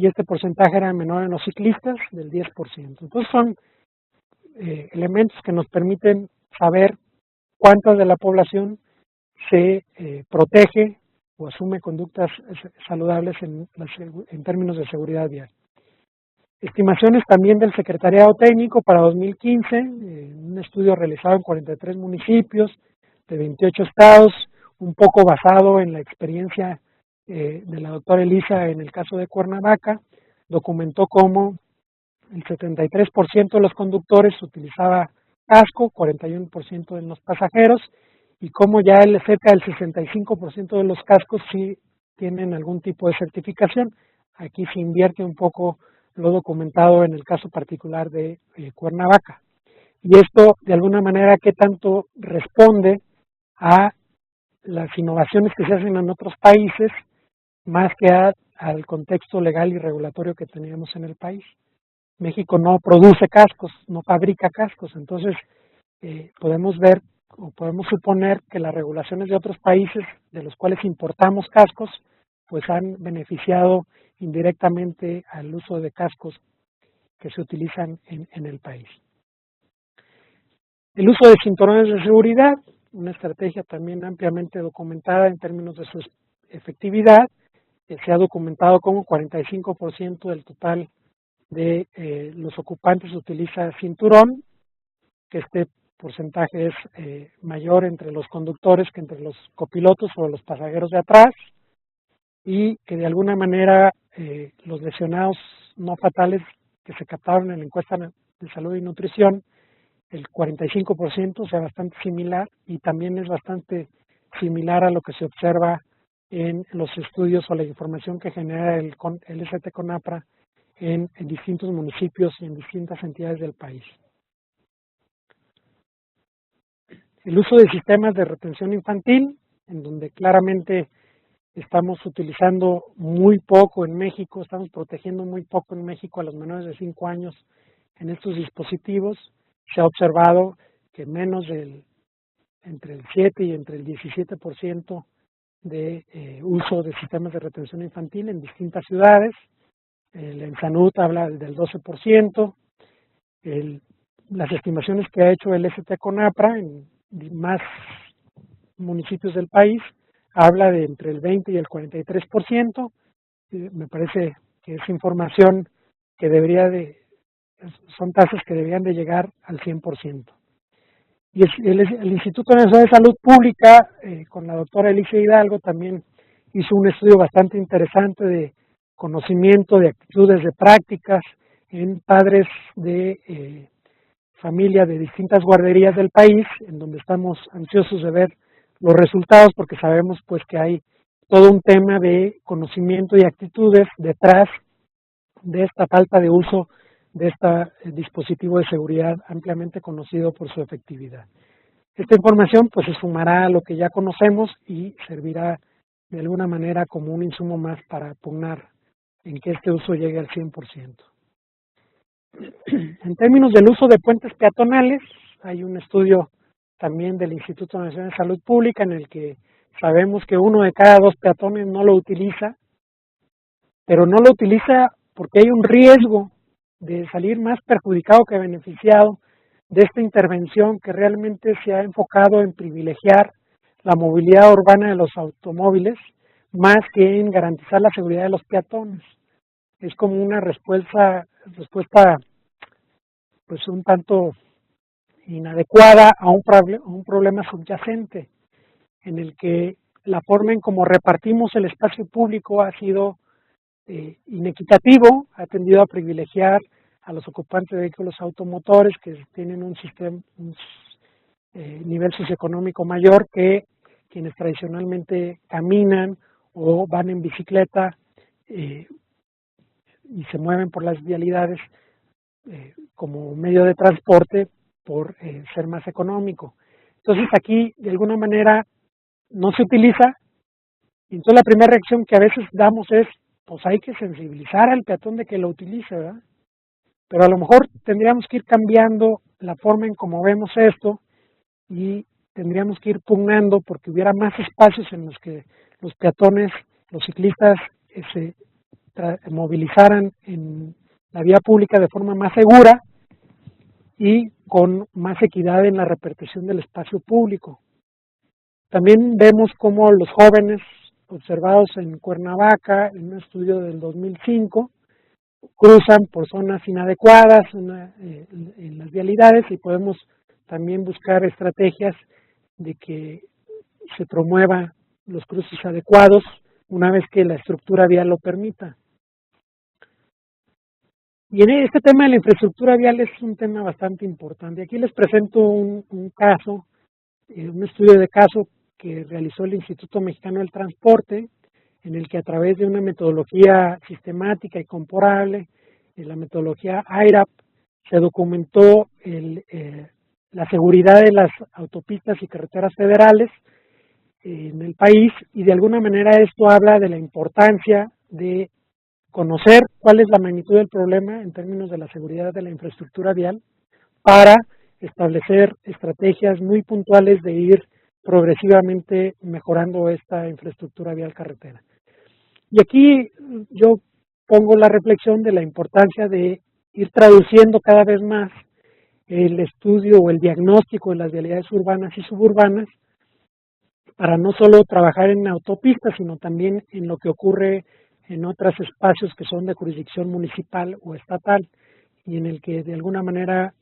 este porcentaje era menor en los ciclistas, del 10%. Entonces son elementos que nos permiten saber cuánta de la población se protege o asume conductas saludables en términos de seguridad vial. Estimaciones también del Secretariado Técnico para 2015, un estudio realizado en 43 municipios de 28 estados, un poco basado en la experiencia de la doctora Elisa en el caso de Cuernavaca, documentó cómo el 73% de los conductores utilizaba casco, 41% de los pasajeros, y como ya cerca del 65% de los cascos sí tienen algún tipo de certificación. Aquí se invierte un poco lo documentado en el caso particular de Cuernavaca. Y esto, de alguna manera, ¿qué tanto responde a las innovaciones que se hacen en otros países, más que al contexto legal y regulatorio que teníamos en el país? México no produce cascos, no fabrica cascos, entonces podemos ver o podemos suponer que las regulaciones de otros países de los cuales importamos cascos, pues han beneficiado indirectamente al uso de cascos que se utilizan en el país. El uso de cinturones de seguridad, una estrategia también ampliamente documentada en términos de su efectividad, se ha documentado como 45% del total de los ocupantes utiliza cinturón, que este porcentaje es mayor entre los conductores que entre los copilotos o los pasajeros de atrás, y que de alguna manera los lesionados no fatales que se captaron en la encuesta de salud y nutrición, el 45%, o sea, bastante similar, y también es bastante similar a lo que se observa en los estudios o la información que genera el ST-CONAPRA en distintos municipios y en distintas entidades del país. El uso de sistemas de retención infantil, en donde claramente estamos utilizando muy poco en México, estamos protegiendo muy poco en México a los menores de 5 años en estos dispositivos. Se ha observado que entre el 7 y entre el 17% de uso de sistemas de retención infantil en distintas ciudades. El ENSANUD habla del 12%. Las estimaciones que ha hecho el ST-CONAPRA en más municipios del país habla de entre el 20 y el 43%. Me parece que es información que son tasas que deberían de llegar al 100%. Y el Instituto Nacional de Salud Pública, con la doctora Elisa Hidalgo, también hizo un estudio bastante interesante de conocimiento, de actitudes, de prácticas en padres de familia de distintas guarderías del país, en donde estamos ansiosos de ver los resultados, porque sabemos pues que hay todo un tema de conocimiento y actitudes detrás de esta falta de uso de este dispositivo de seguridad ampliamente conocido por su efectividad. Esta información pues se sumará a lo que ya conocemos y servirá de alguna manera como un insumo más para pugnar en que este uso llegue al 100%. En términos del uso de puentes peatonales, hay un estudio también del Instituto Nacional de Salud Pública en el que sabemos que 1 de cada 2 peatones no lo utiliza, pero no lo utiliza porque hay un riesgo de salir más perjudicado que beneficiado de esta intervención que realmente se ha enfocado en privilegiar la movilidad urbana de los automóviles más que en garantizar la seguridad de los peatones. Es como una respuesta pues un tanto inadecuada a un problema subyacente en el que la forma en cómo repartimos el espacio público ha sido inequitativo, ha tendido a privilegiar a los ocupantes de vehículos automotores que tienen un nivel socioeconómico mayor que quienes tradicionalmente caminan o van en bicicleta y se mueven por las vialidades como medio de transporte por ser más económico. Entonces aquí de alguna manera no se utiliza, y entonces la primera reacción que a veces damos es, pues hay que sensibilizar al peatón de que lo utilice, ¿verdad? Pero a lo mejor tendríamos que ir cambiando la forma en cómo vemos esto y tendríamos que ir pugnando porque hubiera más espacios en los que los peatones, los ciclistas se movilizaran en la vía pública de forma más segura y con más equidad en la repartición del espacio público. También vemos cómo los jóvenes observados en Cuernavaca, en un estudio del 2005, cruzan por zonas inadecuadas en las vialidades, y podemos también buscar estrategias de que se promuevan los cruces adecuados una vez que la estructura vial lo permita. Y en este tema de la infraestructura vial es un tema bastante importante. Aquí les presento un caso, un estudio de caso que realizó el Instituto Mexicano del Transporte, en el que a través de una metodología sistemática y comparable, en la metodología IRAP, se documentó la seguridad de las autopistas y carreteras federales en el país, y de alguna manera esto habla de la importancia de conocer cuál es la magnitud del problema en términos de la seguridad de la infraestructura vial para establecer estrategias muy puntuales de ir progresivamente mejorando esta infraestructura vial carretera. Y aquí yo pongo la reflexión de la importancia de ir traduciendo cada vez más el estudio o el diagnóstico de las vialidades urbanas y suburbanas para no solo trabajar en autopistas, sino también en lo que ocurre en otros espacios que son de jurisdicción municipal o estatal, y en el que de alguna manera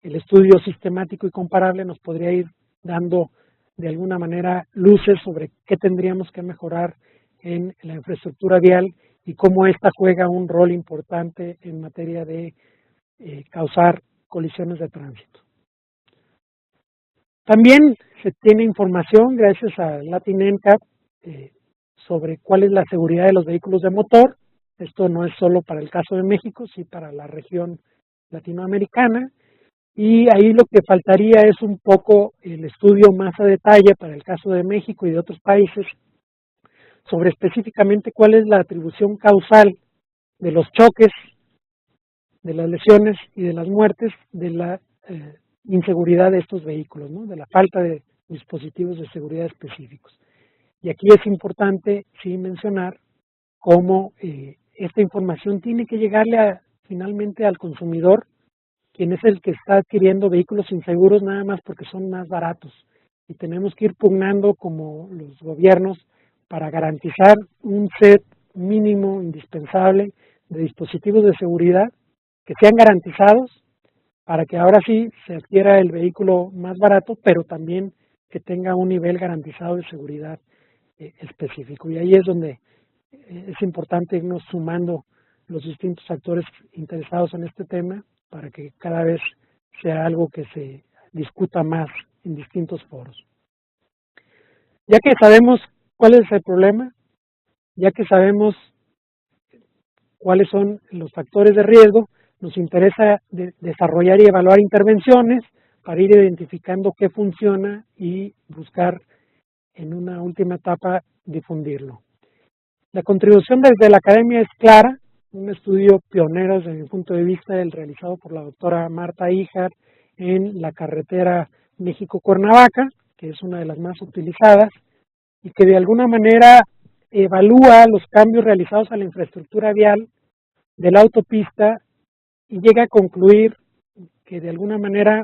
el estudio sistemático y comparable nos podría ir dando de alguna manera luces sobre qué tendríamos que mejorar en la infraestructura vial y cómo ésta juega un rol importante en materia de causar colisiones de tránsito. También se tiene información gracias a Latin NCAP sobre cuál es la seguridad de los vehículos de motor. Esto no es solo para el caso de México, sí para la región latinoamericana, y ahí lo que faltaría es un poco el estudio más a detalle para el caso de México y de otros países sobre específicamente cuál es la atribución causal de los choques, de las lesiones y de las muertes de la inseguridad de estos vehículos, ¿no? De la falta de dispositivos de seguridad específicos. Y aquí es importante sí mencionar cómo esta información tiene que llegarle finalmente al consumidor, quien es el que está adquiriendo vehículos inseguros nada más porque son más baratos. Y tenemos que ir pugnando como los gobiernos para garantizar un set mínimo indispensable de dispositivos de seguridad que sean garantizados para que ahora sí se adquiera el vehículo más barato, pero también que tenga un nivel garantizado de seguridad específico. Y ahí es donde es importante irnos sumando los distintos actores interesados en este tema para que cada vez sea algo que se discuta más en distintos foros. Ya que sabemos cuál es el problema, ya que sabemos cuáles son los factores de riesgo, nos interesa desarrollar y evaluar intervenciones para ir identificando qué funciona y buscar en una última etapa difundirlo. La contribución desde la academia es clara, un estudio pionero desde mi punto de vista, el realizado por la doctora Marta Híjar en la carretera México-Cuernavaca, que es una de las más utilizadas, y que de alguna manera evalúa los cambios realizados a la infraestructura vial de la autopista y llega a concluir que de alguna manera,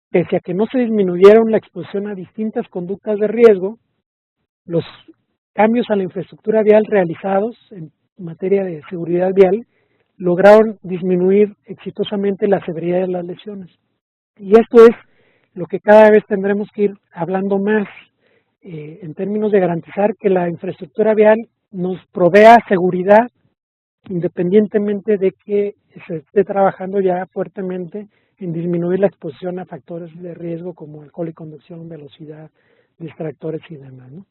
pese a que no se disminuyeron la exposición a distintas conductas de riesgo, los cambios a la infraestructura vial realizados en materia de seguridad vial lograron disminuir exitosamente la severidad de las lesiones. Y esto es lo que cada vez tendremos que ir hablando más en términos de garantizar que la infraestructura vial nos provea seguridad independientemente de que se esté trabajando ya fuertemente en disminuir la exposición a factores de riesgo como alcohol y conducción, velocidad, distractores y demás, ¿no?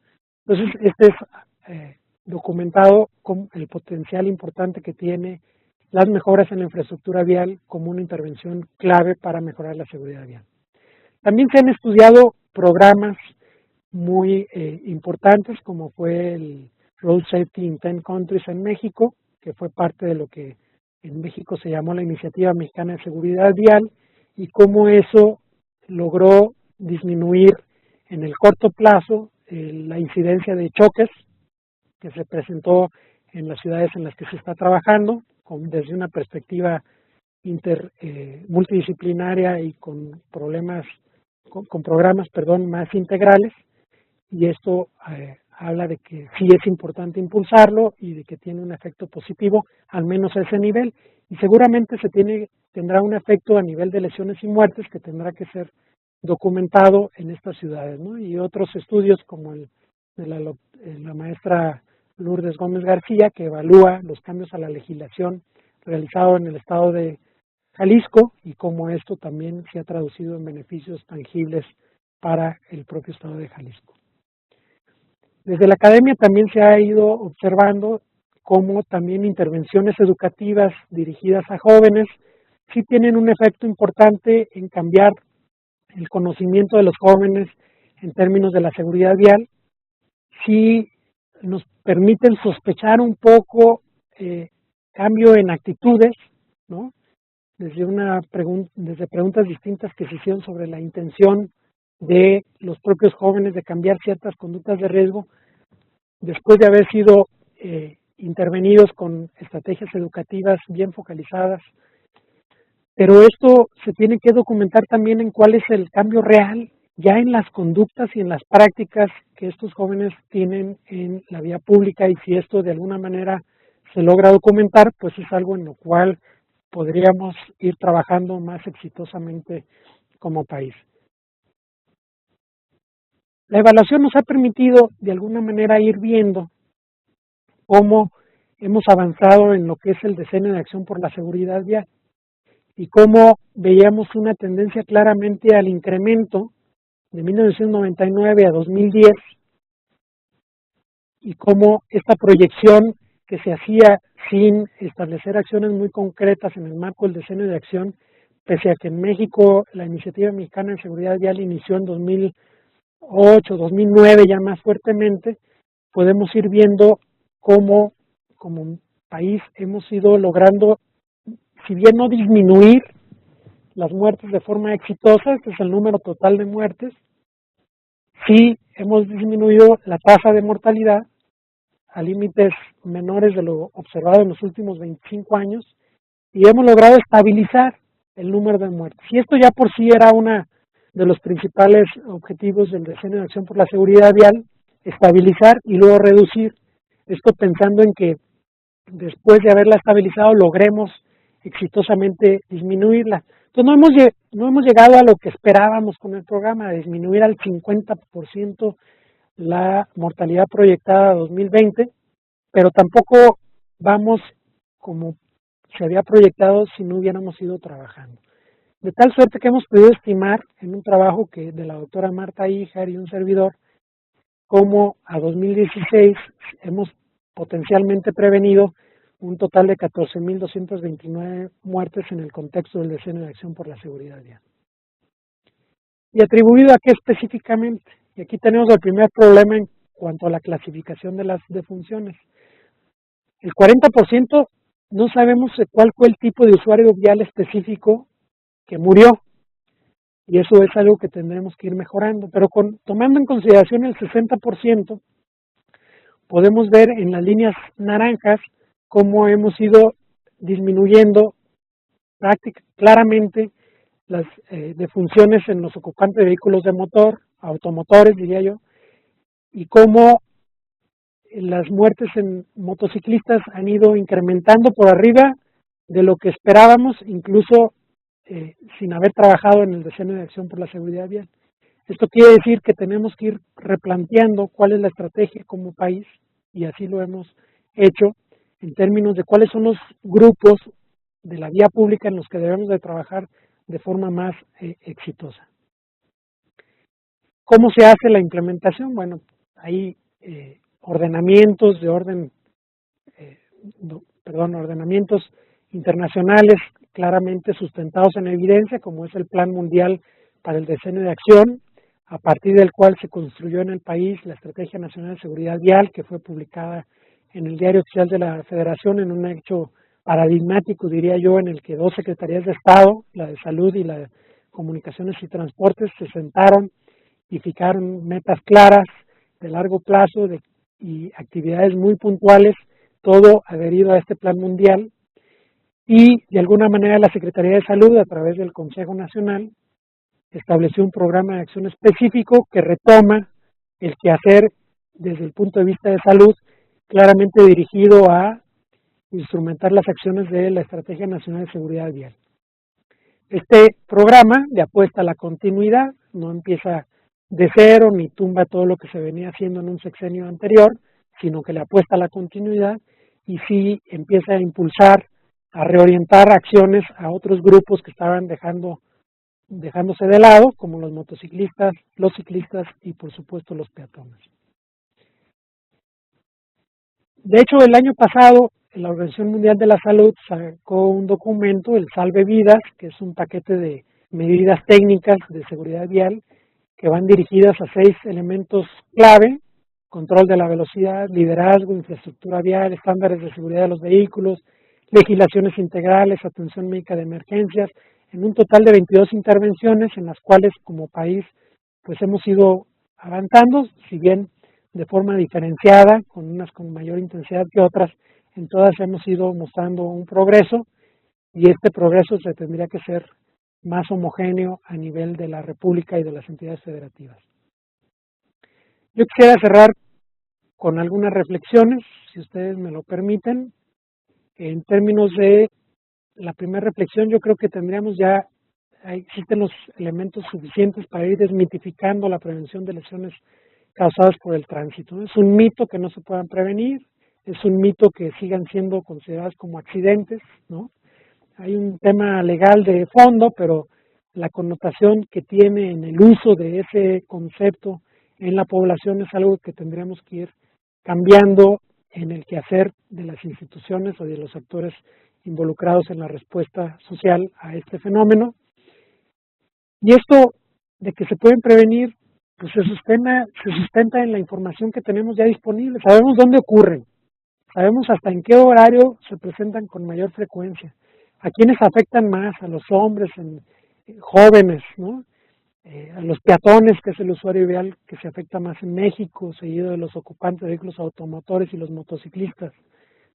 Entonces, este es documentado con el potencial importante que tiene las mejoras en la infraestructura vial como una intervención clave para mejorar la seguridad vial. También se han estudiado programas muy importantes como fue el Road Safety in 10 Countries en México, que fue parte de lo que en México se llamó la Iniciativa Mexicana de Seguridad Vial, y cómo eso logró disminuir en el corto plazo la incidencia de choques que se presentó en las ciudades en las que se está trabajando, desde una perspectiva multidisciplinaria y con programas más integrales, y esto habla de que sí es importante impulsarlo y de que tiene un efecto positivo, al menos a ese nivel, y seguramente tendrá un efecto a nivel de lesiones y muertes que tendrá que ser documentado en estas ciudades, ¿no? Y otros estudios como el de la maestra Lourdes Gómez García, que evalúa los cambios a la legislación realizado en el estado de Jalisco y cómo esto también se ha traducido en beneficios tangibles para el propio estado de Jalisco. Desde la academia también se ha ido observando cómo también intervenciones educativas dirigidas a jóvenes sí tienen un efecto importante en cambiar el conocimiento de los jóvenes en términos de la seguridad vial, sí nos permiten sospechar un poco cambio en actitudes, ¿no? Desde preguntas distintas que se hicieron sobre la intención de los propios jóvenes de cambiar ciertas conductas de riesgo después de haber sido intervenidos con estrategias educativas bien focalizadas. Pero esto se tiene que documentar también en cuál es el cambio real ya en las conductas y en las prácticas que estos jóvenes tienen en la vía pública, y si esto de alguna manera se logra documentar, pues es algo en lo cual podríamos ir trabajando más exitosamente como país. La evaluación nos ha permitido de alguna manera ir viendo cómo hemos avanzado en lo que es el Decenio de Acción por la Seguridad Vial y cómo veíamos una tendencia claramente al incremento de 1999 a 2010 y cómo esta proyección que se hacía sin establecer acciones muy concretas en el marco del Decenio de Acción, pese a que en México la Iniciativa Mexicana de Seguridad Vial inició en 2008, 2009 ya más fuertemente, podemos ir viendo cómo como país hemos ido logrando, si bien no disminuir las muertes de forma exitosa, este es el número total de muertes, sí hemos disminuido la tasa de mortalidad a límites menores de lo observado en los últimos 25 años y hemos logrado estabilizar el número de muertes. Y esto ya por sí era uno de los principales objetivos del Decenio de Acción por la Seguridad Vial, estabilizar y luego reducir, esto pensando en que después de haberla estabilizado logremos exitosamente disminuirla. Entonces no hemos llegado a lo que esperábamos con el programa, de disminuir al 50% la mortalidad proyectada a 2020, pero tampoco vamos como se había proyectado si no hubiéramos ido trabajando. De tal suerte que hemos podido estimar en un trabajo de la doctora Marta Híjar y un servidor, cómo a 2016 hemos potencialmente prevenido un total de 14.229 muertes en el contexto del Decenio de Acción por la Seguridad Vial. ¿Y atribuido a qué específicamente? Y aquí tenemos el primer problema en cuanto a la clasificación de las defunciones. El 40% no sabemos cuál fue el tipo de usuario vial específico que murió, y eso es algo que tendremos que ir mejorando, pero tomando en consideración el 60%, podemos ver en las líneas naranjas cómo hemos ido disminuyendo claramente las defunciones en los ocupantes de vehículos de motor, automotores diría yo, y cómo las muertes en motociclistas han ido incrementando por arriba de lo que esperábamos, incluso sin haber trabajado en el Decenio de Acción por la Seguridad Vial. Esto quiere decir que tenemos que ir replanteando cuál es la estrategia como país, y así lo hemos hecho, en términos de cuáles son los grupos de la vía pública en los que debemos de trabajar de forma más exitosa. ¿Cómo se hace la implementación? Bueno, hay ordenamientos ordenamientos internacionales claramente sustentados en evidencia, como es el Plan Mundial para el Decenio de Acción, a partir del cual se construyó en el país la Estrategia Nacional de Seguridad Vial, que fue publicada en el Diario Oficial de la Federación en un hecho paradigmático, diría yo, en el que 2 secretarías de Estado, la de Salud y la de Comunicaciones y Transportes, se sentaron y fijar metas claras de largo plazo y actividades muy puntuales, todo adherido a este plan mundial. Y de alguna manera la Secretaría de Salud, a través del Consejo Nacional, estableció un programa de acción específico que retoma el quehacer desde el punto de vista de salud, claramente dirigido a instrumentar las acciones de la Estrategia Nacional de Seguridad Vial. Este programa le apuesta a la continuidad, no empieza de cero ni tumba todo lo que se venía haciendo en un sexenio anterior, sino que le apuesta a la continuidad y sí empieza a impulsar, a reorientar acciones a otros grupos que estaban dejándose de lado, como los motociclistas, los ciclistas y por supuesto los peatones. De hecho, el año pasado la Organización Mundial de la Salud sacó un documento, el Salve Vidas, que es un paquete de medidas técnicas de seguridad vial que van dirigidas a 6 elementos clave: control de la velocidad, liderazgo, infraestructura vial, estándares de seguridad de los vehículos, legislaciones integrales, atención médica de emergencias, en un total de 22 intervenciones en las cuales como país pues hemos ido avanzando, si bien de forma diferenciada, con unas con mayor intensidad que otras, en todas hemos ido mostrando un progreso y este progreso se tendría que ser más homogéneo a nivel de la República y de las entidades federativas. Yo quisiera cerrar con algunas reflexiones, si ustedes me lo permiten. En términos de la primera reflexión, yo creo que tendríamos ya, existen los elementos suficientes para ir desmitificando la prevención de lesiones causadas por el tránsito, ¿no? Es un mito que no se puedan prevenir, es un mito que sigan siendo consideradas como accidentes, ¿no? Hay un tema legal de fondo, pero la connotación que tiene en el uso de ese concepto en la población es algo que tendríamos que ir cambiando en el quehacer de las instituciones o de los actores involucrados en la respuesta social a este fenómeno. Y esto de que se pueden prevenir, pues se sustenta en la información que tenemos ya disponible. Sabemos dónde ocurren, sabemos hasta en qué horario se presentan con mayor frecuencia, a quiénes afectan más, a los hombres, jóvenes, ¿no? A los peatones, que es el usuario vial que se afecta más en México, seguido de los ocupantes de vehículos automotores y los motociclistas.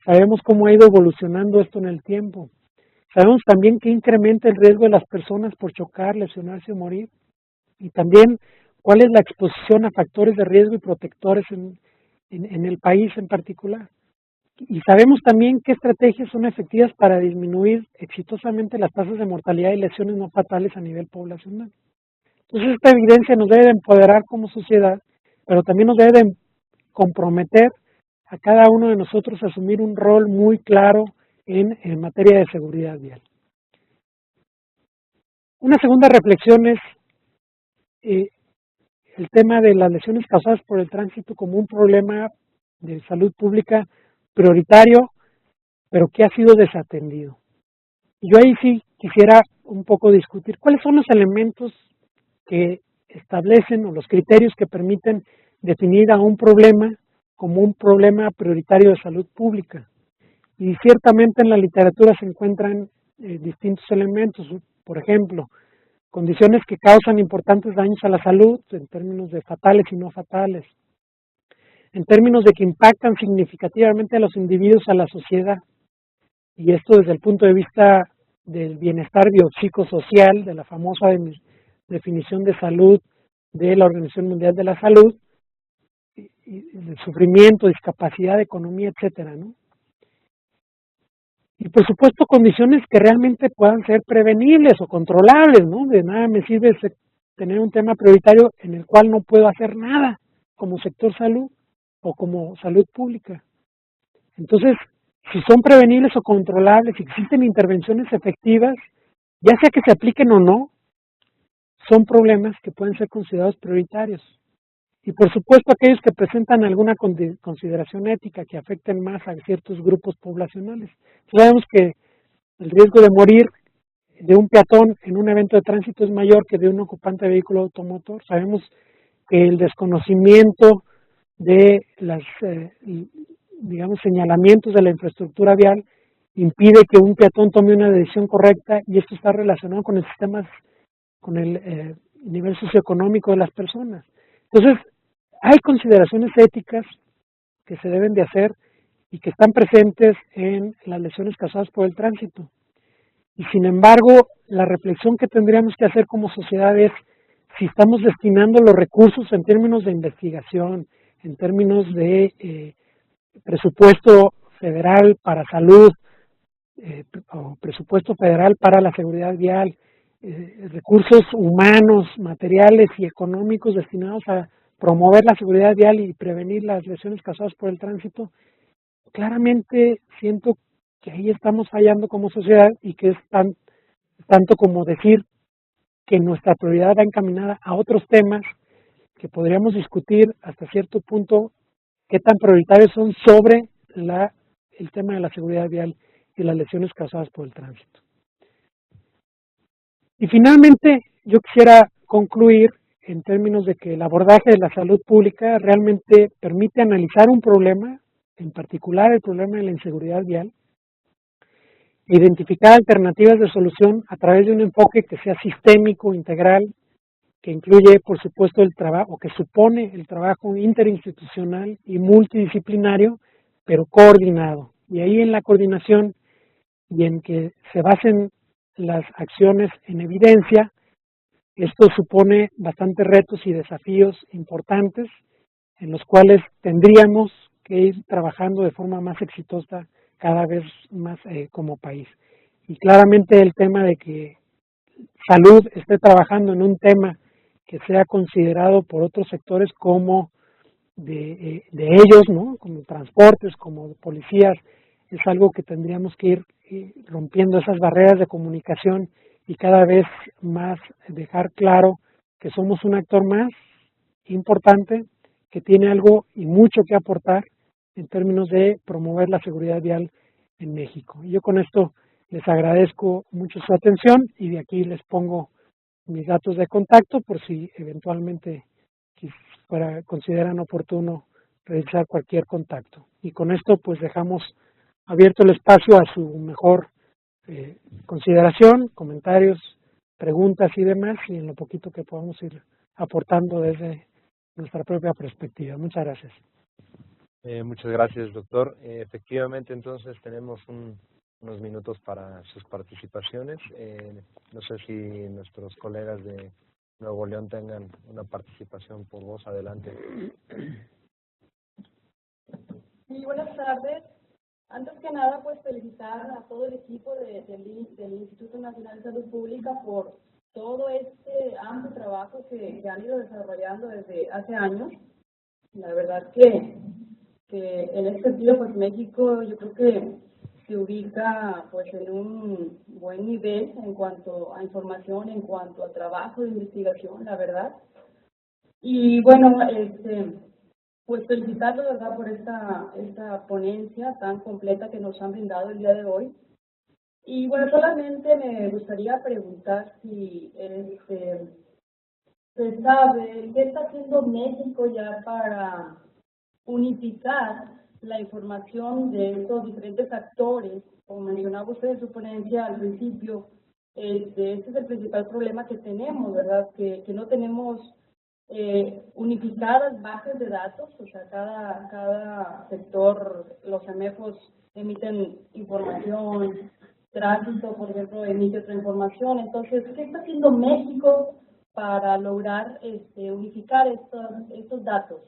Sabemos cómo ha ido evolucionando esto en el tiempo. Sabemos también que incrementa el riesgo de las personas por chocar, lesionarse o morir. Y también cuál es la exposición a factores de riesgo y protectores en el país en particular. Y sabemos también qué estrategias son efectivas para disminuir exitosamente las tasas de mortalidad y lesiones no fatales a nivel poblacional. Entonces esta evidencia nos debe de empoderar como sociedad, pero también nos debe de comprometer a cada uno de nosotros a asumir un rol muy claro en materia de seguridad vial. Una segunda reflexión es el tema de las lesiones causadas por el tránsito como un problema de salud pública prioritario, pero que ha sido desatendido. Y yo ahí sí quisiera un poco discutir cuáles son los elementos que establecen o los criterios que permiten definir a un problema como un problema prioritario de salud pública. Y ciertamente en la literatura se encuentran distintos elementos, por ejemplo, condiciones que causan importantes daños a la salud en términos de fatales y no fatales, en términos de que impactan significativamente a los individuos, a la sociedad, y esto desde el punto de vista del bienestar biopsicosocial, de la famosa definición de salud de la Organización Mundial de la Salud, y del sufrimiento, discapacidad, economía, etcétera, ¿no? Y por supuesto condiciones que realmente puedan ser prevenibles o controlables, ¿no? De nada me sirve tener un tema prioritario en el cual no puedo hacer nada como sector salud o como salud pública. Entonces, si son prevenibles o controlables, si existen intervenciones efectivas, ya sea que se apliquen o no, son problemas que pueden ser considerados prioritarios. Y por supuesto aquellos que presentan alguna consideración ética que afecten más a ciertos grupos poblacionales. Sabemos que el riesgo de morir de un peatón en un evento de tránsito es mayor que de un ocupante de vehículo automotor. Sabemos que el desconocimiento de las, digamos, señalamientos de la infraestructura vial impide que un peatón tome una decisión correcta, y esto está relacionado con el sistema, con el nivel socioeconómico de las personas. Entonces, hay consideraciones éticas que se deben de hacer y que están presentes en las lesiones causadas por el tránsito. Y sin embargo, la reflexión que tendríamos que hacer como sociedad es si estamos destinando los recursos en términos de investigación, en términos de presupuesto federal para salud, o presupuesto federal para la seguridad vial, recursos humanos, materiales y económicos destinados a promover la seguridad vial y prevenir las lesiones causadas por el tránsito. Claramente siento que ahí estamos fallando como sociedad y que es tanto como decir que nuestra prioridad va encaminada a otros temas que podríamos discutir hasta cierto punto qué tan prioritarios son sobre el tema de la seguridad vial y las lesiones causadas por el tránsito. Y finalmente, yo quisiera concluir en términos de que el abordaje de la salud pública realmente permite analizar un problema, en particular el problema de la inseguridad vial, e identificar alternativas de solución a través de un enfoque que sea sistémico, integral, que incluye, por supuesto, el trabajo, que supone el trabajo interinstitucional y multidisciplinario, pero coordinado. Y ahí en la coordinación y en que se basen las acciones en evidencia, esto supone bastantes retos y desafíos importantes en los cuales tendríamos que ir trabajando de forma más exitosa cada vez más como país. Y claramente el tema de que salud esté trabajando en un tema que sea considerado por otros sectores como de ellos, ¿no? Como transportes, como policías, es algo que tendríamos que ir rompiendo esas barreras de comunicación y cada vez más dejar claro que somos un actor más importante que tiene algo y mucho que aportar en términos de promover la seguridad vial en México. Y yo con esto les agradezco mucho su atención y de aquí les pongo mis datos de contacto por si eventualmente consideran oportuno realizar cualquier contacto. Y con esto pues dejamos abierto el espacio a su mejor consideración, comentarios, preguntas y demás, y en lo poquito que podamos ir aportando desde nuestra propia perspectiva. Muchas gracias. Muchas gracias, doctor. Efectivamente, entonces tenemos unos minutos para sus participaciones. No sé si nuestros colegas de Nuevo León tengan una participación por voz. Adelante. Sí, buenas tardes. Antes que nada, pues felicitar a todo el equipo del Instituto Nacional de Salud Pública por todo este amplio trabajo que han ido desarrollando desde hace años. La verdad que en este sentido, pues México yo creo que se ubica pues en un buen nivel en cuanto a información, en cuanto a trabajo de investigación, la verdad. Y bueno, pues felicitarlos, ¿verdad?, por esta ponencia tan completa que nos han brindado el día de hoy. Y bueno, solamente me gustaría preguntar si se sabe qué está haciendo México ya para unificar la información de estos diferentes actores. Como mencionaba usted en su ponencia al principio, este es el principal problema que tenemos, ¿verdad?, que no tenemos unificadas bases de datos. O sea, cada sector, los CEMEFOS emiten información, tránsito, por ejemplo, emite otra información. Entonces, ¿qué está haciendo México para lograr unificar estos datos?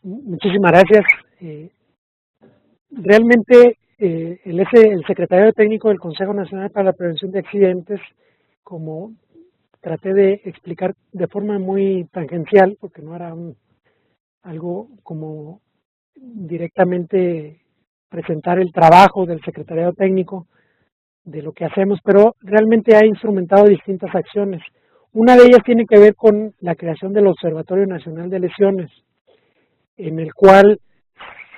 Muchísimas gracias. Realmente el secretario técnico del Consejo Nacional para la Prevención de Accidentes, como traté de explicar de forma muy tangencial, porque no era algo como directamente presentar el trabajo del secretariado técnico de lo que hacemos, pero realmente ha instrumentado distintas acciones. Una de ellas tiene que ver con la creación del Observatorio Nacional de Lesiones, en el cual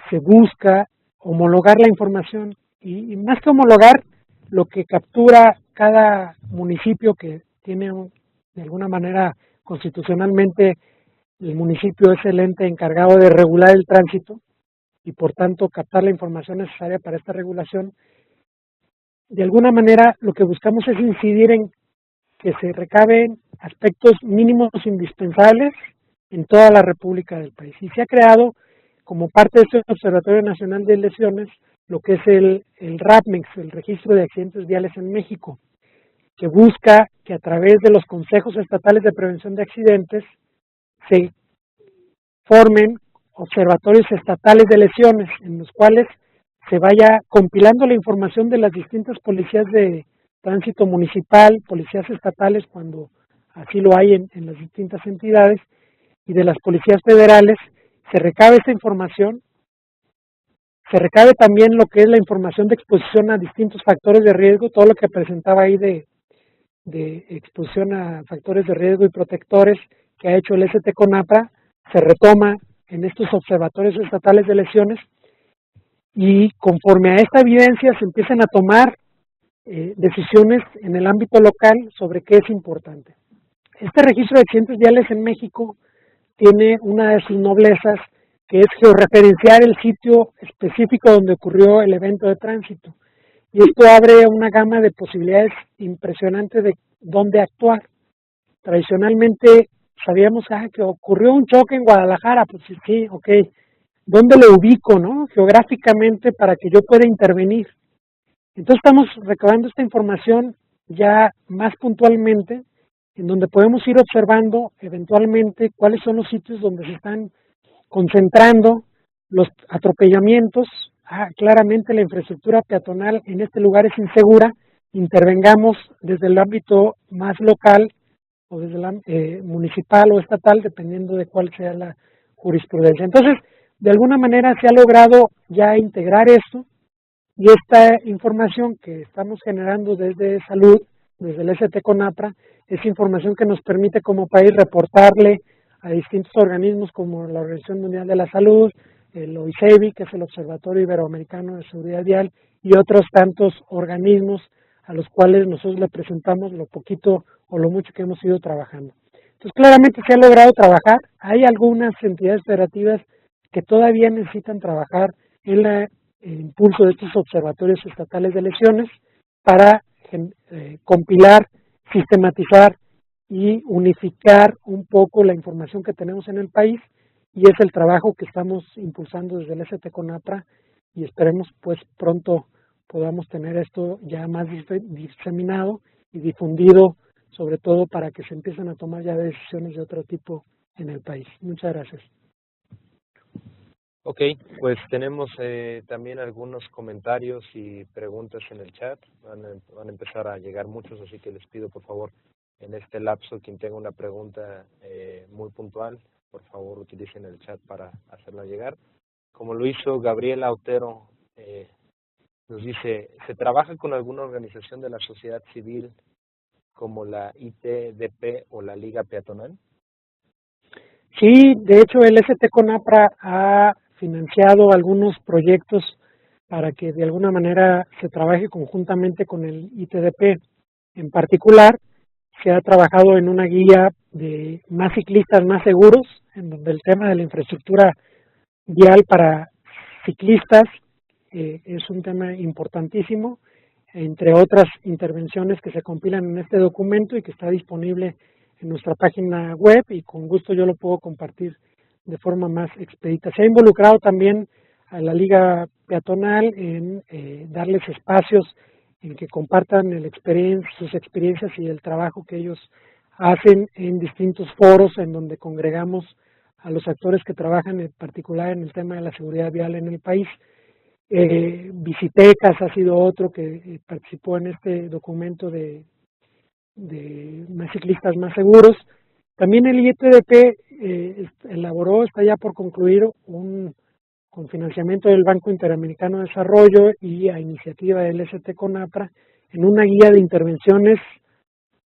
se busca homologar la información y más que homologar, lo que captura cada municipio que tiene de alguna manera constitucionalmente el municipio es el ente encargado de regular el tránsito y por tanto captar la información necesaria para esta regulación. De alguna manera lo que buscamos es incidir en que se recaben aspectos mínimos indispensables en toda la República del país. Y se ha creado, como parte de este Observatorio Nacional de Lesiones, lo que es el RAPMEX, el Registro de Accidentes Viales en México, que busca que a través de los consejos estatales de prevención de accidentes se formen observatorios estatales de lesiones, en los cuales se vaya compilando la información de las distintas policías de tránsito municipal, policías estatales cuando así lo hay en las distintas entidades, y de las policías federales. Se recabe esta información, se recabe también lo que es la información de exposición a distintos factores de riesgo, todo lo que presentaba ahí de exposición a factores de riesgo y protectores que ha hecho el ST-CONAPRA, se retoma en estos observatorios estatales de lesiones, y conforme a esta evidencia se empiezan a tomar decisiones en el ámbito local sobre qué es importante. Este registro de accidentes viales en México tiene una de sus noblezas, que es georreferenciar el sitio específico donde ocurrió el evento de tránsito. Y esto abre una gama de posibilidades impresionantes de dónde actuar. Tradicionalmente sabíamos que ocurrió un choque en Guadalajara, pues sí, ok, ¿dónde lo ubico, no? Geográficamente, para que yo pueda intervenir. Entonces estamos recabando esta información ya más puntualmente, en donde podemos ir observando eventualmente cuáles son los sitios donde se están concentrando los atropellamientos. Claramente la infraestructura peatonal en este lugar es insegura, intervengamos desde el ámbito más local o desde el municipal o estatal, dependiendo de cuál sea la jurisprudencia. Entonces, de alguna manera se ha logrado ya integrar esto, y esta información que estamos generando desde salud, desde el ST-CONAPRA, es información que nos permite como país reportarle a distintos organismos como la Organización Mundial de la Salud, el OISEVI, que es el Observatorio Iberoamericano de Seguridad Vial, y otros tantos organismos a los cuales nosotros le presentamos lo poquito o lo mucho que hemos ido trabajando. Entonces, claramente se ha logrado trabajar. Hay algunas entidades federativas que todavía necesitan trabajar en el impulso de estos observatorios estatales de lesiones para compilar, sistematizar y unificar un poco la información que tenemos en el país, y es el trabajo que estamos impulsando desde el ST-CONAPRA, y esperemos pues pronto podamos tener esto ya más diseminado y difundido, sobre todo para que se empiecen a tomar ya decisiones de otro tipo en el país. Muchas gracias. Ok, pues tenemos también algunos comentarios y preguntas en el chat. Van a empezar a llegar muchos, así que les pido por favor en este lapso, quien tenga una pregunta muy puntual, por favor utilicen el chat para hacerla llegar. Como lo hizo Gabriela Otero, nos dice, ¿se trabaja con alguna organización de la sociedad civil como la ITDP o la Liga Peatonal? Sí, de hecho el ST-CONAPRA ha financiado algunos proyectos para que de alguna manera se trabaje conjuntamente con el ITDP. En particular, se ha trabajado en una guía de más ciclistas, más seguros, en donde el tema de la infraestructura vial para ciclistas es un tema importantísimo, entre otras intervenciones que se compilan en este documento y que está disponible en nuestra página web, y con gusto yo lo puedo compartir de forma más expedita. Se ha involucrado también a la Liga Peatonal en darles espacios en que compartan sus experiencias y el trabajo que ellos hacen en distintos foros en donde congregamos a los actores que trabajan en particular en el tema de la seguridad vial en el país. Visitecas ha sido otro que participó en este documento de más ciclistas más seguros. También el ITDP está ya por concluir con financiamiento del Banco Interamericano de Desarrollo y a iniciativa del ST-CONAPRA, en una guía de intervenciones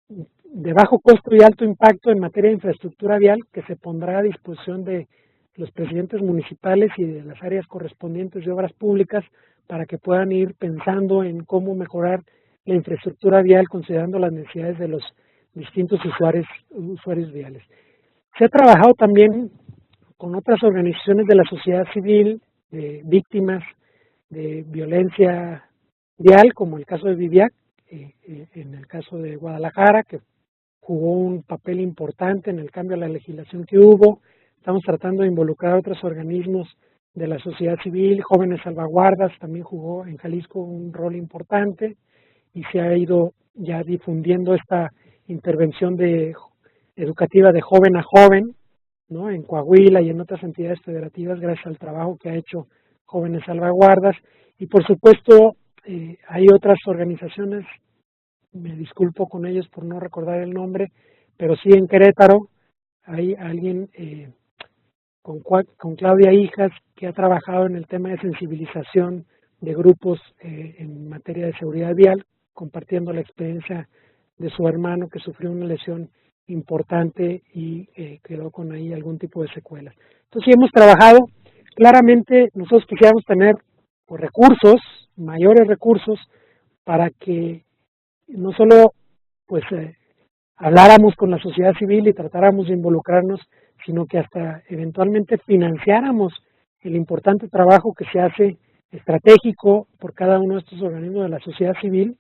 de bajo costo y alto impacto en materia de infraestructura vial, que se pondrá a disposición de los presidentes municipales y de las áreas correspondientes de obras públicas, para que puedan ir pensando en cómo mejorar la infraestructura vial considerando las necesidades de los distintos usuarios viales. Se ha trabajado también con otras organizaciones de la sociedad civil, de víctimas de violencia vial, como el caso de Viviac, en el caso de Guadalajara, que jugó un papel importante en el cambio a la legislación que hubo. Estamos tratando de involucrar a otros organismos de la sociedad civil. Jóvenes Salvaguardas también jugó en Jalisco un rol importante y se ha ido ya difundiendo esta intervención educativa de joven a joven, ¿no? En Coahuila y en otras entidades federativas gracias al trabajo que ha hecho Jóvenes Salvaguardas. Y por supuesto hay otras organizaciones, me disculpo con ellos por no recordar el nombre, pero sí en Querétaro hay alguien con Claudia Hijas que ha trabajado en el tema de sensibilización de grupos en materia de seguridad vial, compartiendo la experiencia de su hermano que sufrió una lesión importante y quedó con ahí algún tipo de secuelas. Entonces sí hemos trabajado. Claramente nosotros quisiéramos tener recursos, mayores recursos, para que no solo pues habláramos con la sociedad civil y tratáramos de involucrarnos, sino que hasta eventualmente financiáramos el importante trabajo que se hace estratégico por cada uno de estos organismos de la sociedad civil,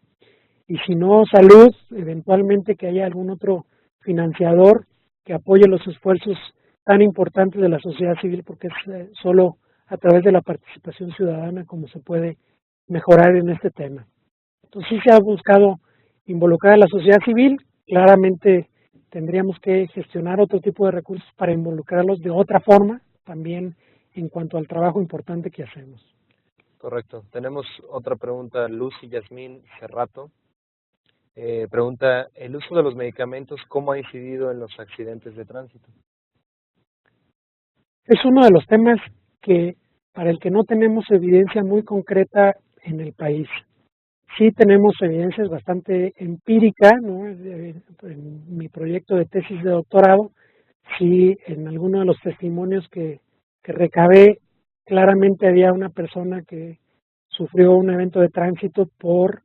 y si no salud, eventualmente que haya algún otro financiador que apoye los esfuerzos tan importantes de la sociedad civil, porque es solo a través de la participación ciudadana como se puede mejorar en este tema. Entonces sí se ha buscado involucrar a la sociedad civil. Claramente tendríamos que gestionar otro tipo de recursos para involucrarlos de otra forma, también en cuanto al trabajo importante que hacemos. Correcto. Tenemos otra pregunta, Lucy Yasmín Cerrato. Pregunta, ¿el uso de los medicamentos cómo ha incidido en los accidentes de tránsito? Es uno de los temas que para el que no tenemos evidencia muy concreta en el país. Sí tenemos evidencias bastante empíricas, ¿no? En mi proyecto de tesis de doctorado, sí en alguno de los testimonios que recabé, claramente había una persona que sufrió un evento de tránsito por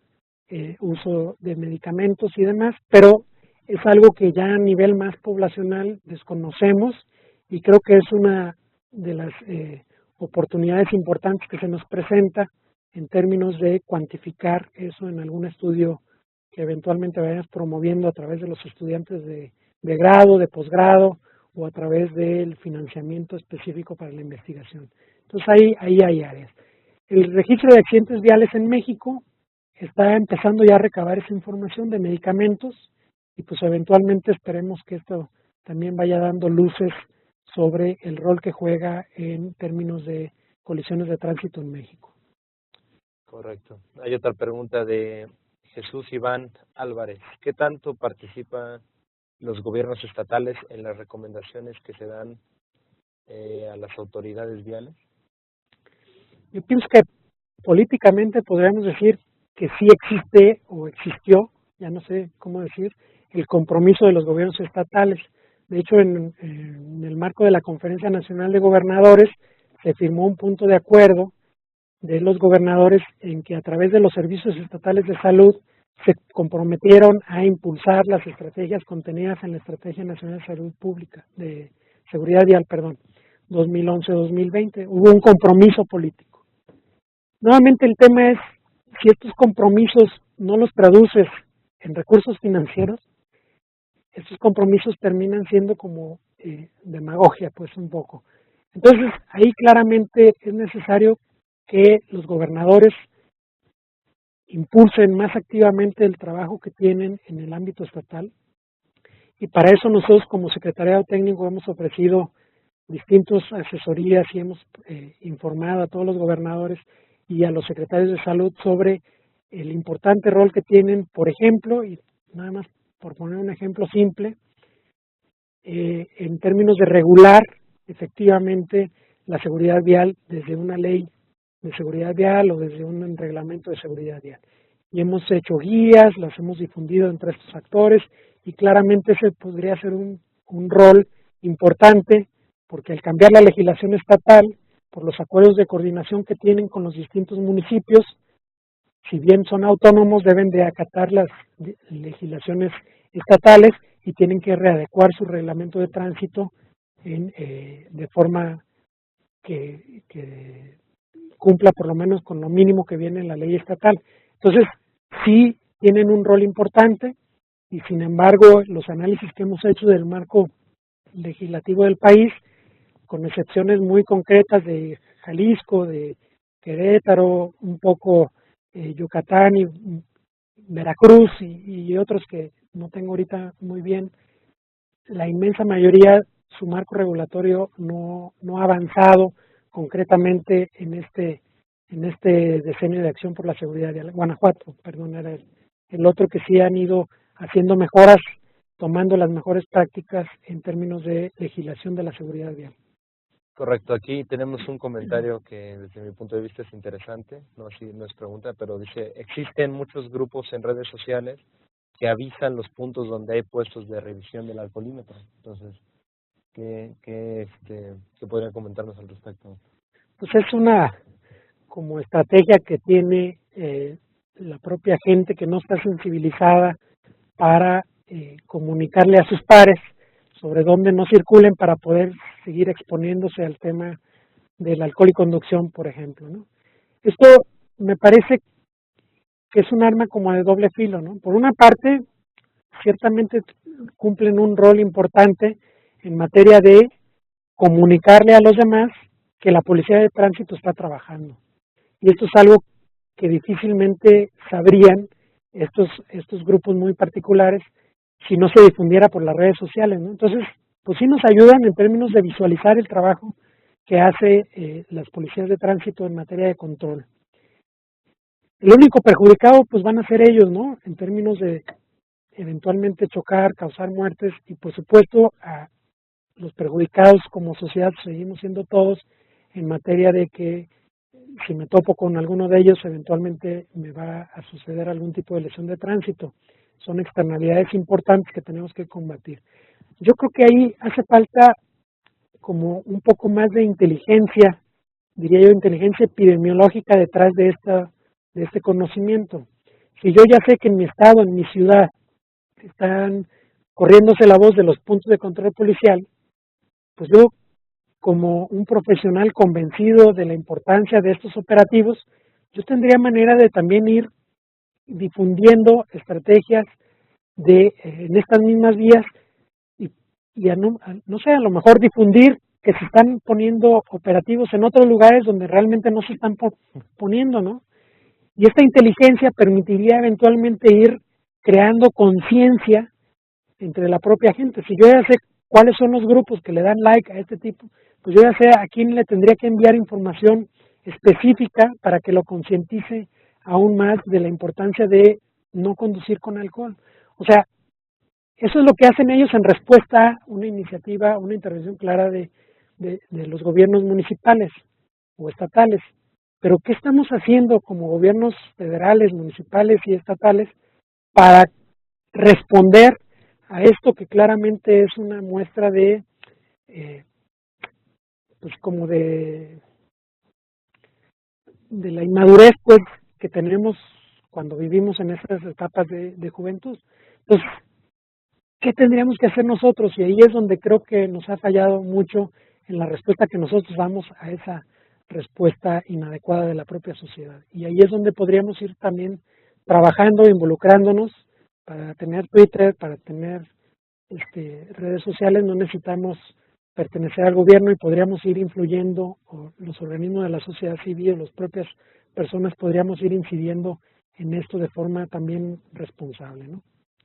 uso de medicamentos y demás, pero es algo que ya a nivel más poblacional desconocemos y creo que es una de las oportunidades importantes que se nos presenta en términos de cuantificar eso en algún estudio que eventualmente vayamos promoviendo a través de los estudiantes de grado, de posgrado o a través del financiamiento específico para la investigación. Entonces ahí hay áreas. El registro de accidentes viales en México está empezando ya a recabar esa información de medicamentos y pues eventualmente esperemos que esto también vaya dando luces sobre el rol que juega en términos de colisiones de tránsito en México. Correcto. Hay otra pregunta de Jesús Iván Álvarez. ¿Qué tanto participan los gobiernos estatales en las recomendaciones que se dan a las autoridades viales? Yo pienso que políticamente podríamos decir que sí existe o existió, ya no sé cómo decir, el compromiso de los gobiernos estatales. De hecho, en el marco de la Conferencia Nacional de Gobernadores se firmó un punto de acuerdo de los gobernadores en que a través de los servicios estatales de salud se comprometieron a impulsar las estrategias contenidas en la Estrategia Nacional de Salud Pública, de Seguridad Vial, 2011-2020. Hubo un compromiso político. Nuevamente el tema es, si estos compromisos no los traduces en recursos financieros, estos compromisos terminan siendo como demagogia, pues un poco. Entonces, ahí claramente es necesario que los gobernadores impulsen más activamente el trabajo que tienen en el ámbito estatal, y para eso nosotros como Secretariado Técnico hemos ofrecido distintas asesorías y hemos informado a todos los gobernadores y a los secretarios de salud sobre el importante rol que tienen, por ejemplo, y nada más por poner un ejemplo simple, en términos de regular efectivamente la seguridad vial desde una ley de seguridad vial o desde un reglamento de seguridad vial. Y hemos hecho guías, las hemos difundido entre estos actores y claramente ese podría ser un rol importante, porque al cambiar la legislación estatal, por los acuerdos de coordinación que tienen con los distintos municipios, si bien son autónomos, deben de acatar las legislaciones estatales y tienen que readecuar su reglamento de tránsito de forma que cumpla por lo menos con lo mínimo que viene en la ley estatal. Entonces, sí tienen un rol importante y sin embargo los análisis que hemos hecho del marco legislativo del país, con excepciones muy concretas de Jalisco, de Querétaro, un poco Yucatán y Veracruz y otros que no tengo ahorita muy bien, la inmensa mayoría su marco regulatorio no ha avanzado concretamente en este decenio de acción por la seguridad vial. Guanajuato, perdón, era el otro que sí han ido haciendo mejoras, tomando las mejores prácticas en términos de legislación de la seguridad vial. Correcto, aquí tenemos un comentario que desde mi punto de vista es interesante, no así no es pregunta, pero dice, existen muchos grupos en redes sociales que avisan los puntos donde hay puestos de revisión del alcoholímetro. Entonces, ¿qué podrían comentarnos al respecto? Pues es una como estrategia que tiene la propia gente que no está sensibilizada para comunicarle a sus pares sobre dónde no circulen para poder seguir exponiéndose al tema del alcohol y conducción, por ejemplo, ¿no? Esto me parece que es un arma como de doble filo, ¿no? Por una parte, ciertamente cumplen un rol importante en materia de comunicarle a los demás que la policía de tránsito está trabajando. Y esto es algo que difícilmente sabrían estos grupos muy particulares si no se difundiera por las redes sociales, ¿no? Entonces, pues sí nos ayudan en términos de visualizar el trabajo que hace las policías de tránsito en materia de control. El único perjudicado pues van a ser ellos, ¿no? En términos de eventualmente chocar, causar muertes y por supuesto a los perjudicados como sociedad seguimos siendo todos en materia de que si me topo con alguno de ellos eventualmente me va a suceder algún tipo de lesión de tránsito. Son externalidades importantes que tenemos que combatir. Yo creo que ahí hace falta como un poco más de inteligencia, diría yo, inteligencia epidemiológica detrás de este conocimiento. Si yo ya sé que en mi estado, en mi ciudad, están corriéndose la voz de los puntos de control policial, pues yo, como un profesional convencido de la importancia de estos operativos, yo tendría manera de también ir difundiendo estrategias en estas mismas vías y no sé, a lo mejor difundir que se están poniendo operativos en otros lugares donde realmente no se están poniendo, ¿no? Y esta inteligencia permitiría eventualmente ir creando conciencia entre la propia gente. Si yo ya sé cuáles son los grupos que le dan like a este tipo, pues yo ya sé a quién le tendría que enviar información específica para que lo concientice aún más de la importancia de no conducir con alcohol. O sea, eso es lo que hacen ellos en respuesta a una iniciativa, una intervención clara de los gobiernos municipales o estatales. Pero ¿qué estamos haciendo como gobiernos federales, municipales y estatales para responder a esto que claramente es una muestra de, pues como de la inmadurez pues que tenemos cuando vivimos en esas etapas de juventud? Entonces, ¿qué tendríamos que hacer nosotros? Y ahí es donde creo que nos ha fallado mucho en la respuesta que nosotros damos a esa respuesta inadecuada de la propia sociedad. Y ahí es donde podríamos ir también trabajando, involucrándonos. Para tener Twitter, para tener redes sociales, no necesitamos pertenecer al gobierno y podríamos ir influyendo, o los organismos de la sociedad civil, o las propias personas podríamos ir incidiendo en esto de forma también responsable, ¿no?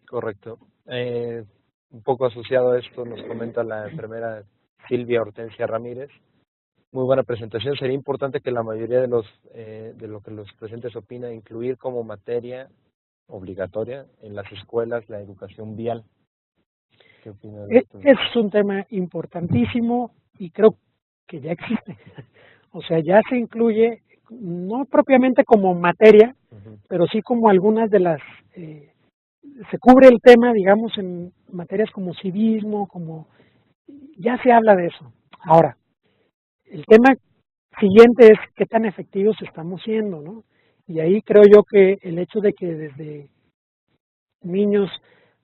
Correcto. Un poco asociado a esto nos comenta la enfermera Silvia Hortensia Ramírez. Muy buena presentación. Sería importante que la mayoría de lo que los presentes opina incluir como materia obligatoria en las escuelas la educación vial. ¿Qué opina de esto? Es un tema importantísimo y creo que ya existe. O sea, ya se incluye, no propiamente como materia, pero sí como algunas de las... se cubre el tema, digamos, en materias como civismo, como... ya se habla de eso. Ahora, el tema siguiente es qué tan efectivos estamos siendo, ¿no? Y ahí creo yo que el hecho de que desde niños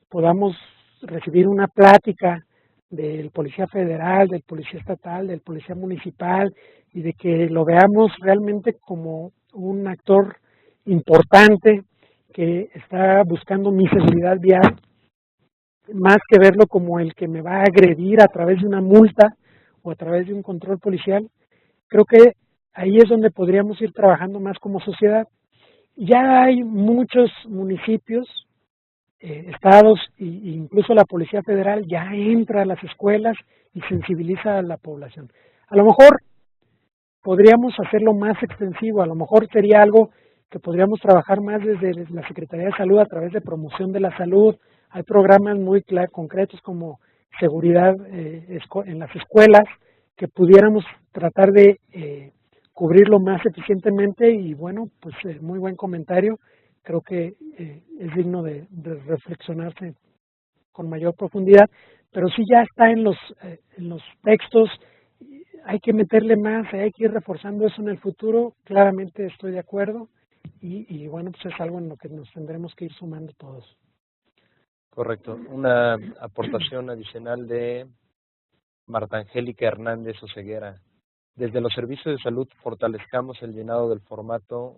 podamos recibir una plática del policía federal, del policía estatal, del policía municipal, y de que lo veamos realmente como un actor importante que está buscando mi seguridad vial, más que verlo como el que me va a agredir a través de una multa o a través de un control policial. Creo que ahí es donde podríamos ir trabajando más como sociedad. Ya hay muchos municipios, estados e incluso la Policía Federal ya entra a las escuelas y sensibiliza a la población. A lo mejor podríamos hacerlo más extensivo, a lo mejor sería algo que podríamos trabajar más desde la Secretaría de Salud a través de promoción de la salud. Hay programas muy concretos como seguridad en las escuelas que pudiéramos tratar de cubrirlo más eficientemente y bueno, pues muy buen comentario. Creo que es digno de reflexionarse con mayor profundidad, pero sí ya está en los textos, hay que meterle más, hay que ir reforzando eso en el futuro, claramente estoy de acuerdo y bueno, pues es algo en lo que nos tendremos que ir sumando todos. Correcto. Una aportación adicional de Marta Angélica Hernández Oseguera. Desde los servicios de salud fortalezcamos el llenado del formato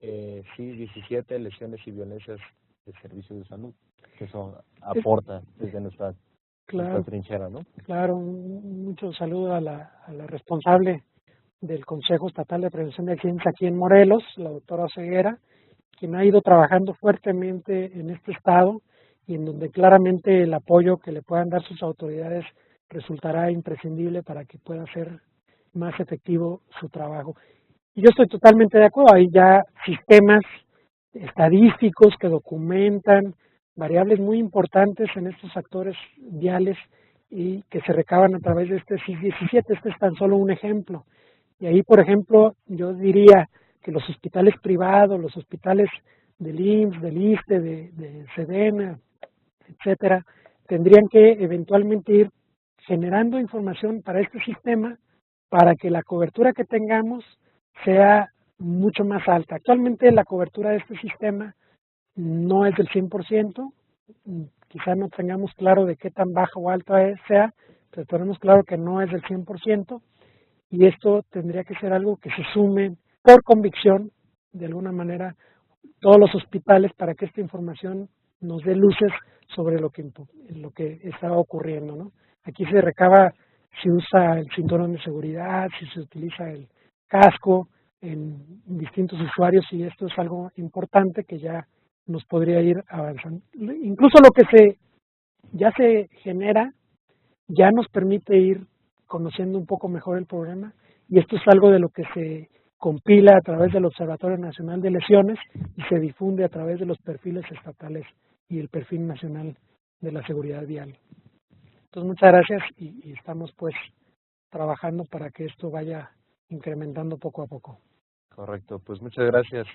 CIS-17, lesiones y violencias de servicios de salud. Eso aporta desde nuestra trinchera, ¿no? Claro, mucho saludo a la responsable del Consejo Estatal de Prevención de Accidentes aquí en Morelos, la doctora Oseguera, quien ha ido trabajando fuertemente en este estado y en donde claramente el apoyo que le puedan dar sus autoridades resultará imprescindible para que pueda ser más efectivo su trabajo. Y yo estoy totalmente de acuerdo, hay ya sistemas estadísticos que documentan variables muy importantes en estos actores viales y que se recaban a través de este CIS-17. Este es tan solo un ejemplo. Y ahí, por ejemplo, yo diría que los hospitales privados, los hospitales del IMSS, del ISSSTE, de SEDENA, etcétera, tendrían que eventualmente ir generando información para este sistema para que la cobertura que tengamos sea mucho más alta. Actualmente la cobertura de este sistema no es del 100%, quizás no tengamos claro de qué tan baja o alta sea, pero tenemos claro que no es del 100%, y esto tendría que ser algo que se sume por convicción, de alguna manera, todos los hospitales para que esta información nos dé luces sobre lo que está ocurriendo, ¿no? Aquí se recaba si usa el cinturón de seguridad, si se utiliza el casco en distintos usuarios, y esto es algo importante que ya nos podría ir avanzando. Incluso lo que ya se genera ya nos permite ir conociendo un poco mejor el problema, y esto es algo de lo que se compila a través del Observatorio Nacional de Lesiones y se difunde a través de los perfiles estatales y el perfil nacional de la seguridad vial. Entonces, muchas gracias y estamos pues trabajando para que esto vaya incrementando poco a poco. Correcto, pues muchas gracias,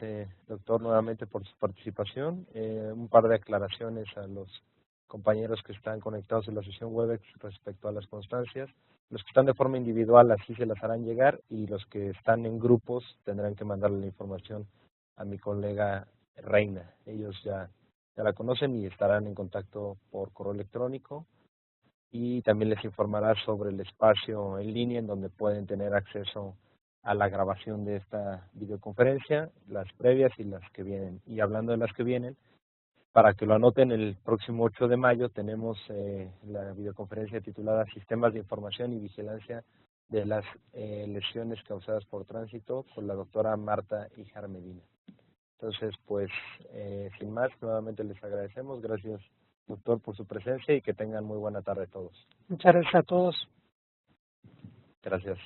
doctor, nuevamente por su participación. Un par de aclaraciones a los compañeros que están conectados en la sesión Webex respecto a las constancias. Los que están de forma individual así se las harán llegar, y los que están en grupos tendrán que mandarle la información a mi colega Reina. Ellos ya la conocen y estarán en contacto por correo electrónico, y también les informará sobre el espacio en línea en donde pueden tener acceso a la grabación de esta videoconferencia, las previas y las que vienen. Y hablando de las que vienen, para que lo anoten, el próximo 8 de mayo tenemos la videoconferencia titulada Sistemas de Información y Vigilancia de las lesiones causadas por tránsito, con la doctora Marta Híjar Medina. Entonces, pues, sin más, nuevamente les agradecemos. Gracias, doctor, por su presencia, y que tengan muy buena tarde todos. Muchas gracias a todos. Gracias.